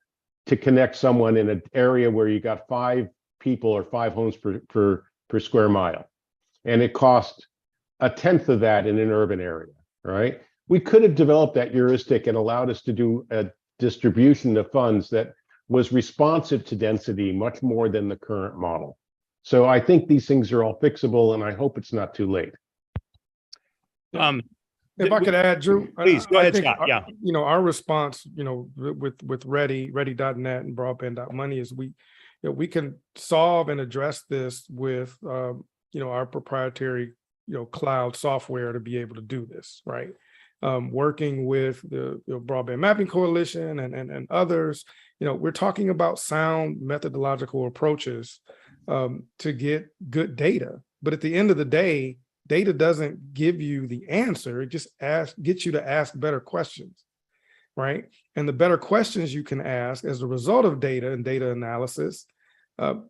to connect someone in an area where you got 5 people or 5 homes per square mile. And it cost a tenth of that in an urban area, right? We could have developed that heuristic and allowed us to do a distribution of funds that was responsive to density much more than the current model. So I think these things are all fixable, and I hope it's not too late.
If I could add, Drew,
Please go ahead, Scott.
Our,
Yeah.
Our response, with ready.net and broadband.money is we can solve and address this with, our proprietary, cloud software to be able to do this, right? Working with the Broadband Mapping Coalition and others, we're talking about sound methodological approaches to get good data. But at the end of the day, data doesn't give you the answer. It just gets you to ask better questions, right? And the better questions you can ask as a result of data and data analysis,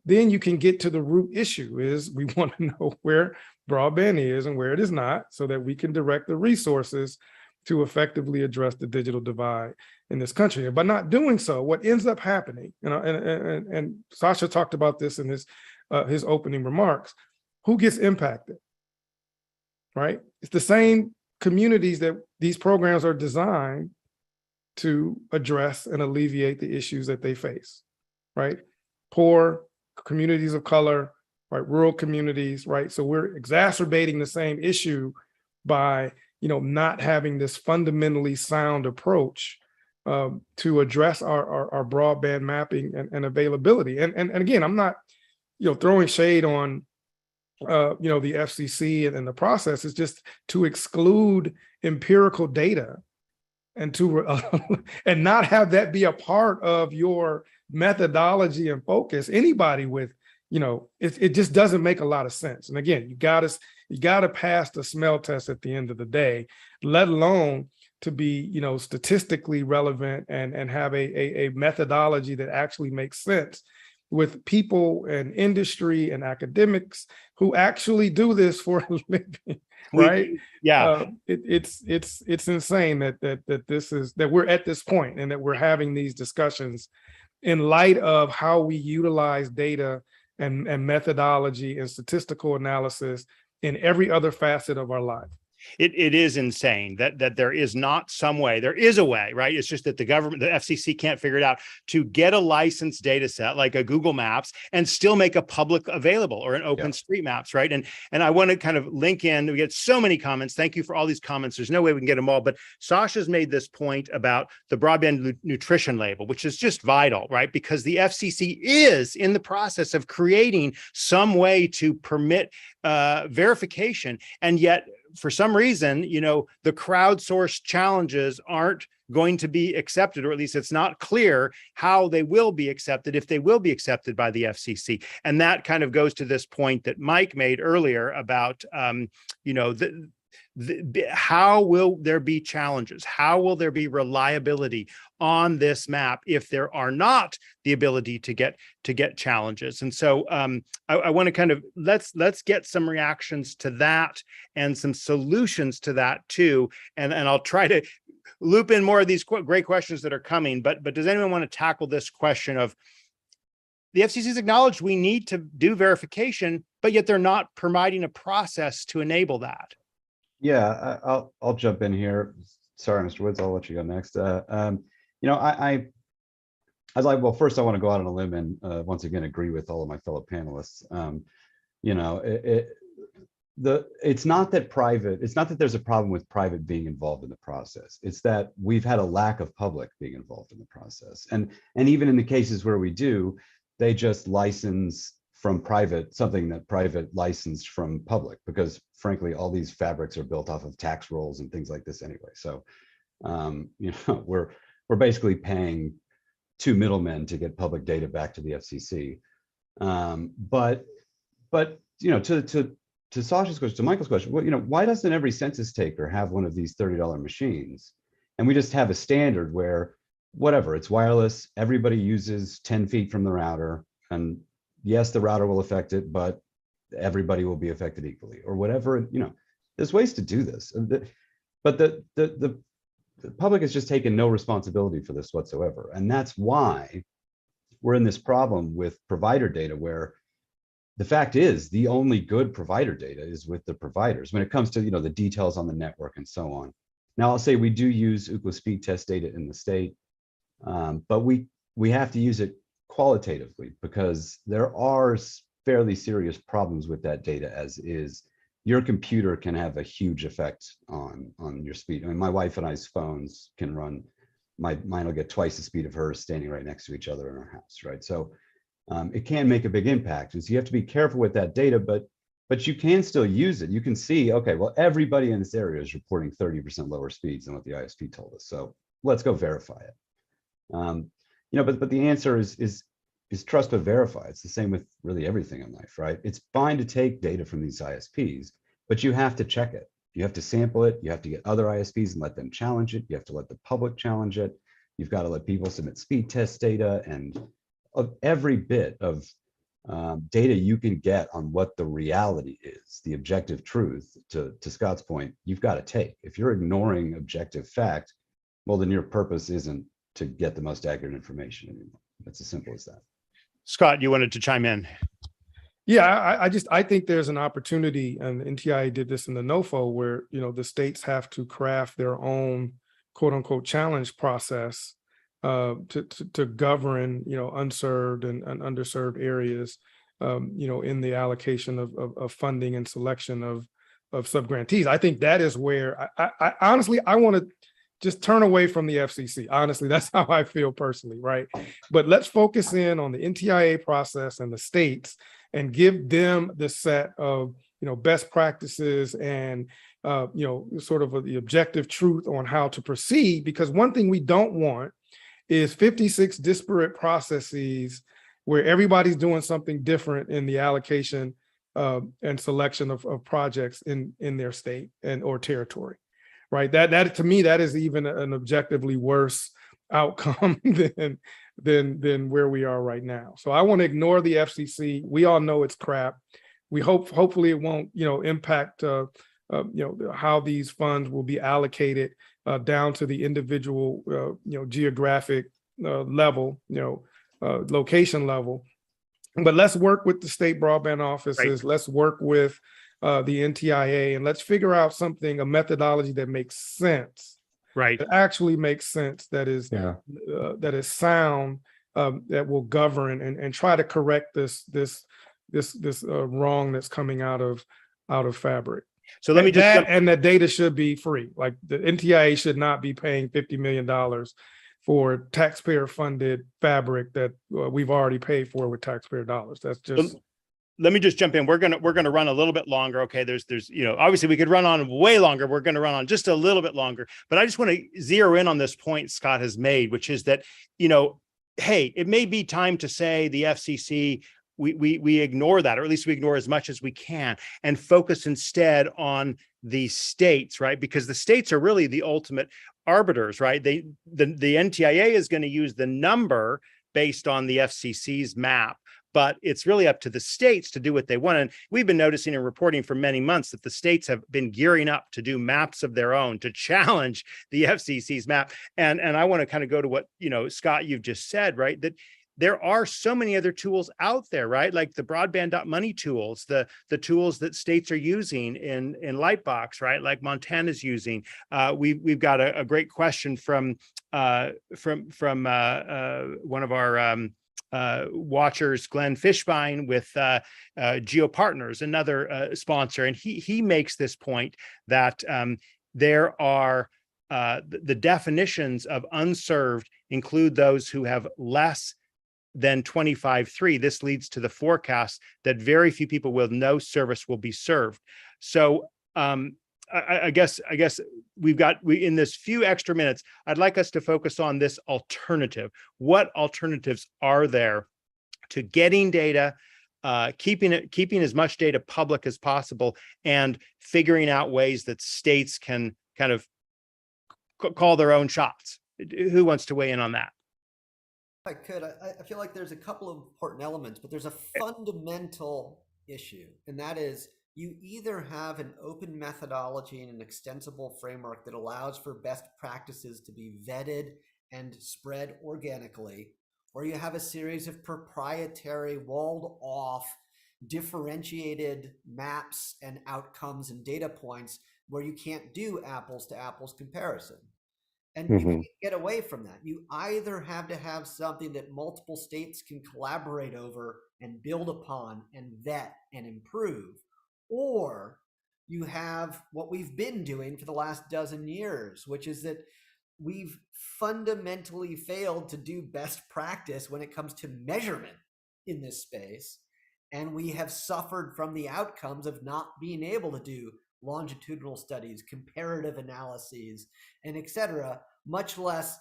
then you can get to the root issue. Is we want to know where broadband is and where it is not, so that we can direct the resources to effectively address the digital divide in this country. And by not doing so, what ends up happening, and Sasha talked about this in his opening remarks, who gets impacted? Right? It's the same communities that these programs are designed to address and alleviate the issues that they face, right? Poor communities of color, right? Rural communities, right? So we're exacerbating the same issue by, not having this fundamentally sound approach to address our broadband mapping and availability. And again, I'm not, throwing shade on the FCC and the process. Is just to exclude empirical data and to and not have that be a part of your methodology and focus. Anybody with, it just doesn't make a lot of sense. And again, you got to pass the smell test at the end of the day, let alone to be, statistically relevant and have a methodology that actually makes sense with people and industry and academics who actually do this for a living, right? It's insane that we're at this point and that we're having these discussions in light of how we utilize data and methodology and statistical analysis in every other facet of our life.
It is insane that there is not some way. There is a way, right? It's just that the government, the FCC, can't figure it out to get a licensed data set like a Google Maps and still make a public available or an open street maps, right? And I want to kind of link in. We get so many comments. Thank you for all these comments. There's no way we can get them all, but Sasha's made this point about the broadband nutrition label, which is just vital, right? Because the FCC is in the process of creating some way to permit verification, and yet for some reason, the crowdsourced challenges aren't going to be accepted, or at least it's not clear how they will be accepted, if they will be accepted by the FCC. And that kind of goes to this point that Mike made earlier about, how will there be challenges? How will there be reliability on this map if there are not the ability to get challenges? And so I want to kind of let's get some reactions to that and some solutions to that too. And I'll try to loop in more of these great questions that are coming. But does anyone want to tackle this question of the FCC's acknowledged we need to do verification, but yet they're not providing a process to enable that?
Yeah, I'll jump in here. Sorry, Mr. Woods, I'll let you go next. I I was like, well, first I want to go out on a limb and once again agree with all of my fellow panelists. You know, it's not that there's a problem with private being involved in the process. It's that we've had a lack of public being involved in the process. And even in the cases where we do, they just license from private something that private licensed from public, because frankly, all these fabrics are built off of tax rolls and things like this anyway. So, you know, we're basically paying two middlemen to get public data back to the FCC. But you know, to Sasha's question, to Michael's question, well, you know, why doesn't every census taker have one of these $30 machines? And we just have a standard where whatever, it's wireless, everybody uses 10 feet from the router, and yes, the router will affect it, but everybody will be affected equally, or whatever. You know, there's ways to do this. But the public has just taken no responsibility for this whatsoever. And that's why we're in this problem with provider data, where the fact is the only good provider data is with the providers when it comes to, you know, the details on the network and so on. Now, I'll say we do use Ookla speed test data in the state, but we have to use it qualitatively, because there are fairly serious problems with that data as is. Your computer can have a huge effect on your speed. I mean, my wife and I's phones can run, mine will get twice the speed of hers standing right next to each other in our house, right? So it can make a big impact. And so you have to be careful with that data, but you can still use it. You can see, okay, well, everybody in this area is reporting 30% lower speeds than what the ISP told us. So let's go verify it. You know, but the answer is trust but verify. It's the same with really everything in life, right? It's fine to take data from these ISPs, but you have to check it. You have to sample it. You have to get other ISPs and let them challenge it. You have to let the public challenge it. You've got to let people submit speed test data, and of every bit of data you can get on what the reality is, the objective truth, to Scott's point, you've got to take. If you're ignoring objective fact, well, then your purpose isn't to get the most accurate information anymore. It's as simple as that.
Scott, you wanted to chime in.
Yeah, I think there's an opportunity, and NTIA did this in the NOFO, where, you know, the states have to craft their own quote unquote challenge process to govern, you know, unserved and underserved areas, you know, in the allocation of funding and selection of subgrantees. I think that is where I honestly, I want to just turn away from the FCC. Honestly, that's how I feel personally, right? But let's focus in on the NTIA process and the states, and give them the set of, you know, best practices and, you know, sort of the objective truth on how to proceed. Because one thing we don't want is 56 disparate processes where everybody's doing something different in the allocation and selection of projects in their state and or territory, right? That to me, that is even an objectively worse outcome than where we are right now. So I want to ignore the FCC. We all know it's crap. We hopefully it won't, you know, impact you know, how these funds will be allocated down to the individual you know, geographic level, you know, location level. But let's work with the state broadband offices. Right. Let's work with the NTIA, and let's figure out something, a methodology that makes sense.
Right.
That actually makes sense, that is that is sound, that will govern and try to correct this wrong that's coming out of Fabric. So let me just and the data should be free. Like the NTIA should not be paying $50 million for taxpayer funded Fabric that we've already paid for with taxpayer dollars. That's just.
Let me just jump in. We're gonna run a little bit longer. Okay, there's you know, obviously we could run on way longer. We're gonna run on just a little bit longer, but I just want to zero in on this point Scott has made, which is that, you know, hey, it may be time to say the FCC, we ignore that, or at least we ignore as much as we can, and focus instead on the states, right? Because the states are really the ultimate arbiters, right? The NTIA is going to use the number based on the FCC's map, but it's really up to the states to do what they want. And we've been noticing and reporting for many months that the states have been gearing up to do maps of their own to challenge the FCC's map. And I want to kind of go to what, you know, Scott, you've just said, right? That there are so many other tools out there, right? Like the broadband.money tools, the tools that states are using in Lightbox, right? Like Montana's using. We've got a great question from one of our watchers, Glenn Fishbein with GeoPartners, another sponsor, and he makes this point that there are the definitions of unserved include those who have less than 25.3. This leads to the forecast that very few people with no service will be served. So I guess in this few extra minutes, I'd like us to focus on this alternative. What alternatives are there to getting data, keeping as much data public as possible, and figuring out ways that states can kind of call their own shots? Who wants to weigh in on that?
I could. I feel like there's a couple of important elements, but there's a fundamental issue, and that is you either have an open methodology and an extensible framework that allows for best practices to be vetted and spread organically, or you have a series of proprietary, walled off, differentiated maps and outcomes and data points where you can't do apples to apples comparison. And you can't get away from that. You either have to have something that multiple states can collaborate over and build upon and vet and improve, or you have what we've been doing for the last dozen years, which is that we've fundamentally failed to do best practice when it comes to measurement in this space. And we have suffered from the outcomes of not being able to do longitudinal studies, comparative analyses, and et cetera, much less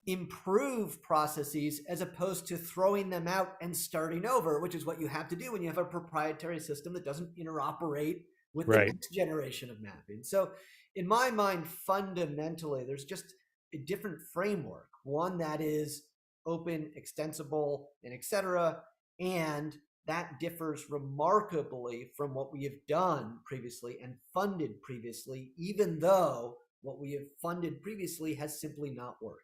improve processes as opposed to throwing them out and starting over, which is what you have to do when you have a proprietary system that doesn't interoperate with the next generation of mapping. So in my mind, fundamentally, there's just a different framework, one that is open, extensible, and et cetera, and that differs remarkably from what we have done previously and funded previously, even though what we have funded previously has simply not worked.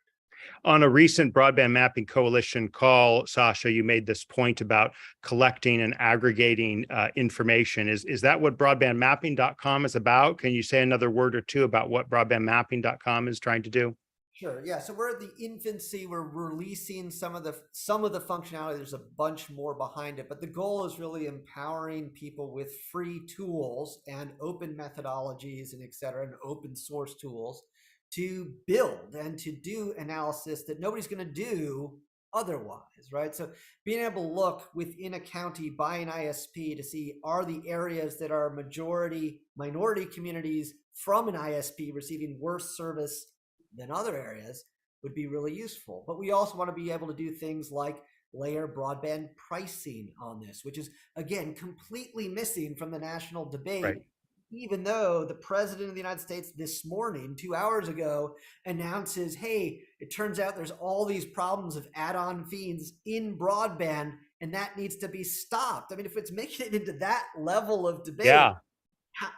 On a recent Broadband Mapping Coalition call, Sasha, you made this point about collecting and aggregating information. Is that what broadbandmapping.com is about? Can you say another word or two about what broadbandmapping.com is trying to do?
Sure. Yeah. So we're at the infancy. We're releasing some of the functionality. There's a bunch more behind it, but the goal is really empowering people with free tools and open methodologies and et cetera, and open source tools to build and to do analysis that nobody's going to do otherwise, right? So being able to look within a county by an ISP to see, are the areas that are minority communities from an ISP receiving worse service than other areas would be really useful. But we also want to be able to do things like layer broadband pricing on this, which is, again, completely missing from the national debate, even though the president of the United States this morning, 2 hours ago, announces, hey, it turns out there's all these problems of add-on fees in broadband, and that needs to be stopped. I mean, if it's making it into that level of debate,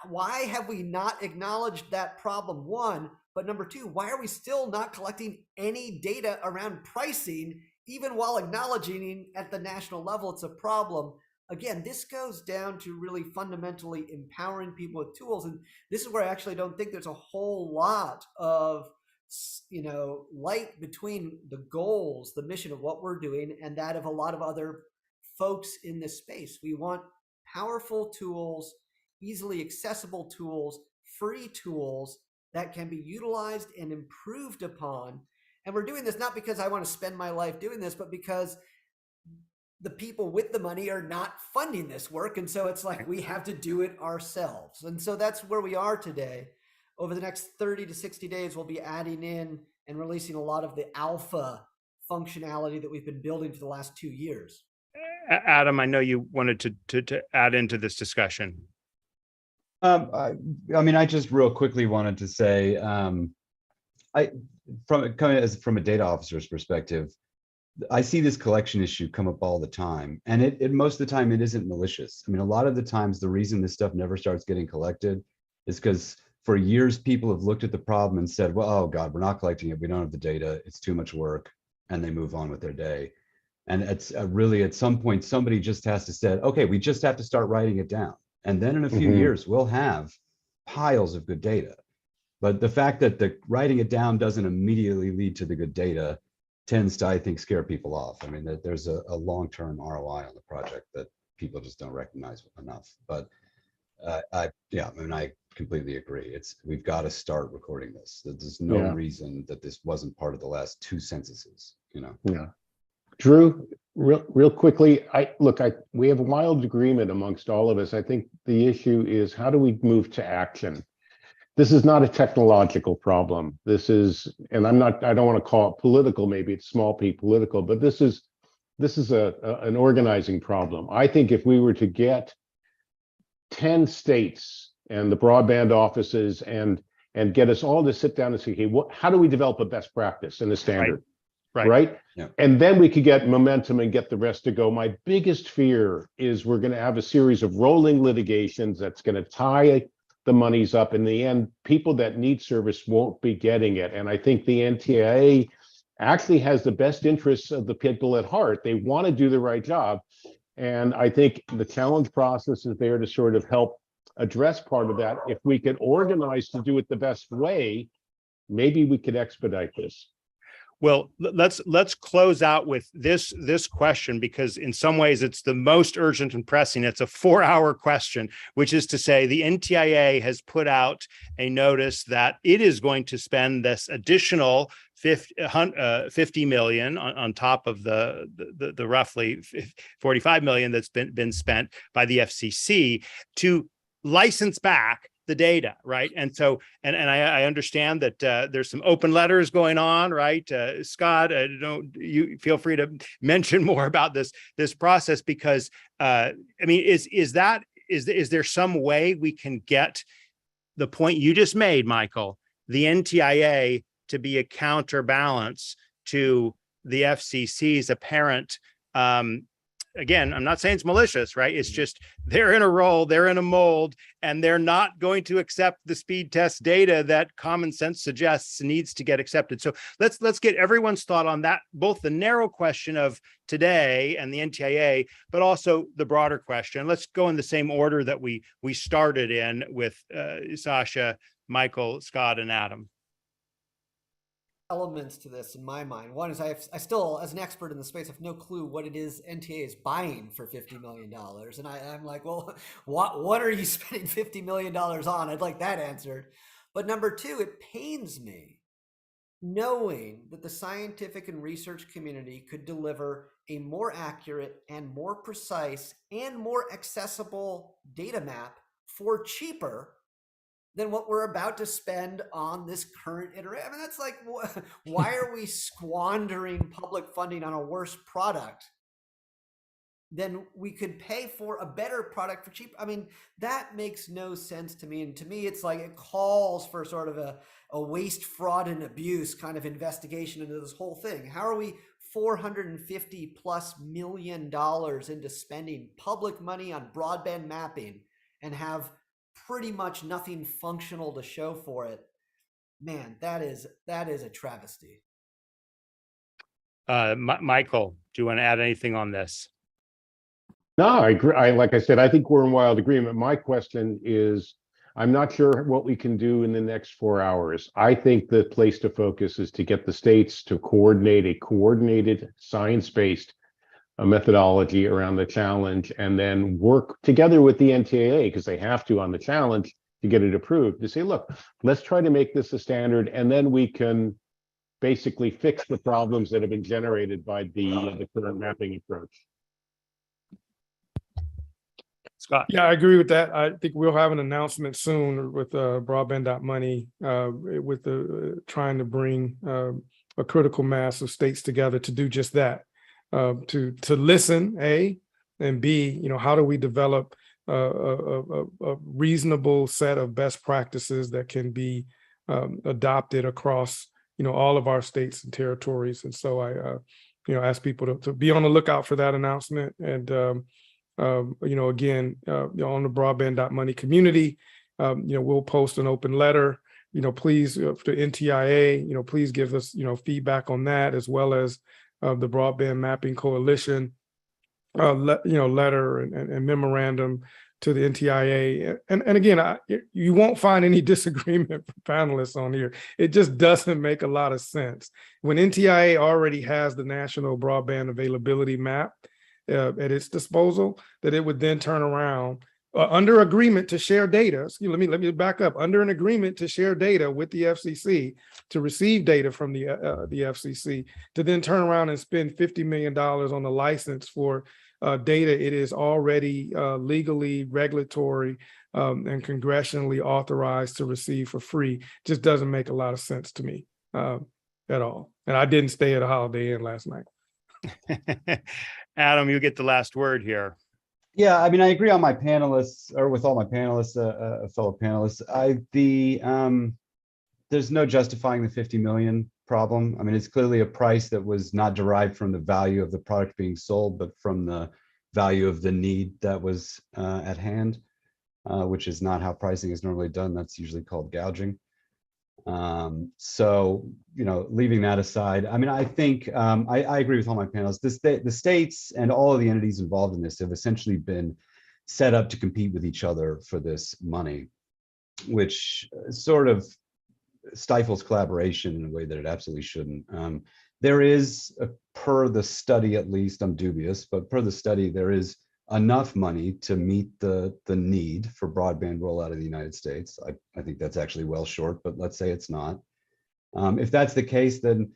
why have we not acknowledged that problem, one? But number two, why are we still not collecting any data around pricing, even while acknowledging at the national level it's a problem? Again, this goes down to really fundamentally empowering people with tools. And this is where I actually don't think there's a whole lot of, light between the goals, the mission of what we're doing, and that of a lot of other folks in this space. We want powerful tools, easily accessible tools, free tools that can be utilized and improved upon. And we're doing this not because I want to spend my life doing this, but because the people with the money are not funding this work. And so it's like we have to do it ourselves. And so that's where we are today. Over the next 30 to 60 days, we'll be adding in and releasing a lot of the alpha functionality that we've been building for the last 2 years.
Adam, I know you wanted to add into this discussion.
I mean, I just real quickly wanted to say, from a data officer's perspective, I see this collection issue come up all the time, and it most of the time it isn't malicious. I mean, a lot of the times the reason this stuff never starts getting collected is because for years people have looked at the problem and said, well, oh God, we're not collecting it. We don't have the data. It's too much work. And they move on with their day. And it's really at some point, somebody just has to say, okay, we just have to start writing it down. And then in a few years, we'll have piles of good data. But the fact that the writing it down doesn't immediately lead to the good data tends to, I think, scare people off. I mean, that there's a long-term ROI on the project that people just don't recognize enough. But I completely agree. We've got to start recording this. There's no reason that this wasn't part of the last 2 censuses, you know?
Yeah. Drew, real quickly, we have a wild agreement amongst all of us. I think the issue is, how do we move to action? This is not a technological problem. This is, and I don't want to call it political, maybe it's small p political, but this is an organizing problem. I think if we were to get 10 states and the broadband offices and get us all to sit down and say, okay, how do we develop a best practice and a standard? Right?
Yeah.
And then we could get momentum and get the rest to go. My biggest fear is we're going to have a series of rolling litigations that's going to tie the monies up. In the end, people that need service won't be getting it. And I think the NTIA actually has the best interests of the people at heart. They want to do the right job. And I think the challenge process is there to sort of help address part of that. If we could organize to do it the best way, maybe we could expedite this.
Well, let's close out with this question, because in some ways it's the most urgent and pressing. It's a 4-hour question, which is to say the NTIA has put out a notice that it is going to spend this additional 50 million on top of the roughly 45 million that's been spent by the FCC to license back the data, right? And so, and I understand that there's some open letters going on, right? Scott, you feel free to mention more about this process, because I mean, is there some way we can get the point you just made, Michael, the NTIA to be a counterbalance to the FCC's apparent again, I'm not saying it's malicious, right? It's just they're in a role, they're in a mold, and they're not going to accept the speed test data that common sense suggests needs to get accepted. So let's get everyone's thought on that, both the narrow question of today and the NTIA, but also the broader question. Let's go in the same order that we started in with Sasha, Michael, Scott, and Adam.
Elements to this in my mind. One is I still, as an expert in the space, have no clue what it is NTA is buying for $50 million. And I'm like, well, what are you spending $50 million on? I'd like that answered. But number two, it pains me knowing that the scientific and research community could deliver a more accurate and more precise and more accessible data map for cheaper than what we're about to spend on this current iteration. I mean, that's like, why are we squandering public funding on a worse product than we could pay for a better product for cheap? I mean, that makes no sense to me. And to me, it's like it calls for sort of a waste, fraud, and abuse kind of investigation into this whole thing. How are we $450+ million into spending public money on broadband mapping and have pretty much nothing functional to show for it? Man, that is a travesty.
Michael, do you want to add anything on this?
No, I agree. Like I said, I think we're in wild agreement. My question is, I'm not sure what we can do in the next 4 hours. I think the place to focus is to get the states to coordinate a coordinated science-based methodology around the challenge, and then work together with the NTIA, because they have to on the challenge to get it approved, to say, look, let's try to make this a standard, and then we can basically fix the problems that have been generated by the current mapping approach.
Scott.
Yeah, I agree with that. I think we'll have an announcement soon with Broadband.money with trying to bring a critical mass of states together to do just that. To listen, A, and B, how do we develop a reasonable set of best practices that can be adopted across, all of our states and territories. And so I, ask people to be on the lookout for that announcement. And, again, on the Broadband.money community, we'll post an open letter, please, to NTIA, please give us, feedback on that, as well as of the Broadband Mapping Coalition letter and memorandum to the NTIA. And again, you won't find any disagreement for panelists on here. It just doesn't make a lot of sense. When NTIA already has the National Broadband Availability Map at its disposal, that it would then turn around under agreement to share data. Let me back up. Under an agreement to share data with the FCC, to receive data from the FCC, to then turn around and spend $50 million on the license for data it is already legally, regulatory, and congressionally authorized to receive for free, just doesn't make a lot of sense to me at all. And I didn't stay at a Holiday Inn last night.
Adam, you get the last word here.
Yeah, I mean, I agree on my panelists, or with all my panelists, fellow panelists. There's no justifying the 50 million problem. I mean, it's clearly a price that was not derived from the value of the product being sold, but from the value of the need that was at hand, which is not how pricing is normally done. That's usually called gouging. So, leaving that aside, I mean, I think I agree with all my panelists. The states and all of the entities involved in this have essentially been set up to compete with each other for this money, which sort of stifles collaboration in a way that it absolutely shouldn't. There is, per the study at least, I'm dubious, but per the study, there is enough money to meet the need for broadband rollout in the United States. I think that's actually well short, but let's say it's not. If that's the case, then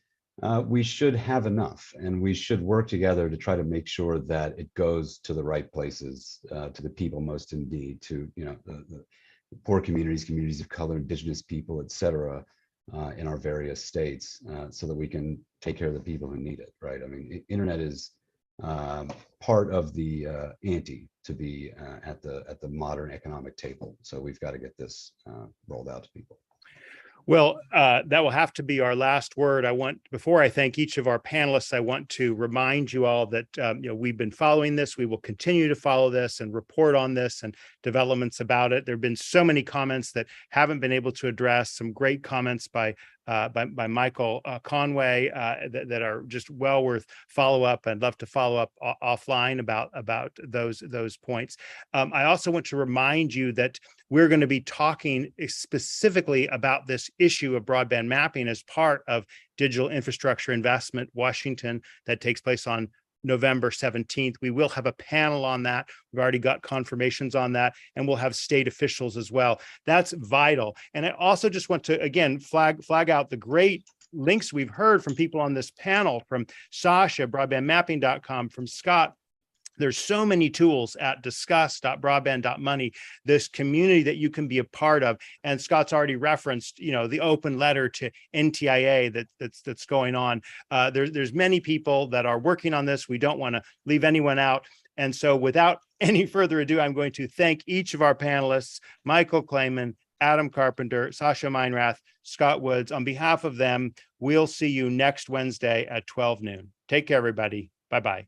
we should have enough, and we should work together to try to make sure that it goes to the right places, to the people most in need, to the poor communities of color, indigenous people, et cetera, in our various states, so that we can take care of the people who need it, right? I mean, internet is part of the ante to be at the modern economic table. So we've got to get this rolled out to people.
Well, that will have to be our last word. Before I thank each of our panelists, I want to remind you all that we've been following this. We will continue to follow this and report on this and developments about it. There have been so many comments that haven't been able to address. Some great comments by Michael Conway that are just well worth follow up. I'd love to follow up offline about those points. I also want to remind you that we're going to be talking specifically about this issue of broadband mapping as part of Digital Infrastructure Investment Washington that takes place on November 17th. We will have a panel on that. We've already got confirmations on that, and we'll have state officials as well. That's vital. And I also just want to, again, flag out the great links we've heard from people on this panel, from Sasha, broadbandmapping.com, from Scott. There's so many tools at discuss.broadband.money, this community that you can be a part of. And Scott's already referenced, the open letter to NTIA that's going on. There's many people that are working on this. We don't want to leave anyone out. And so without any further ado, I'm going to thank each of our panelists, Michael Clayman, Adam Carpenter, Sasha Meinrath, Scott Woods. On behalf of them, we'll see you next Wednesday at 12 noon. Take care, everybody. Bye-bye.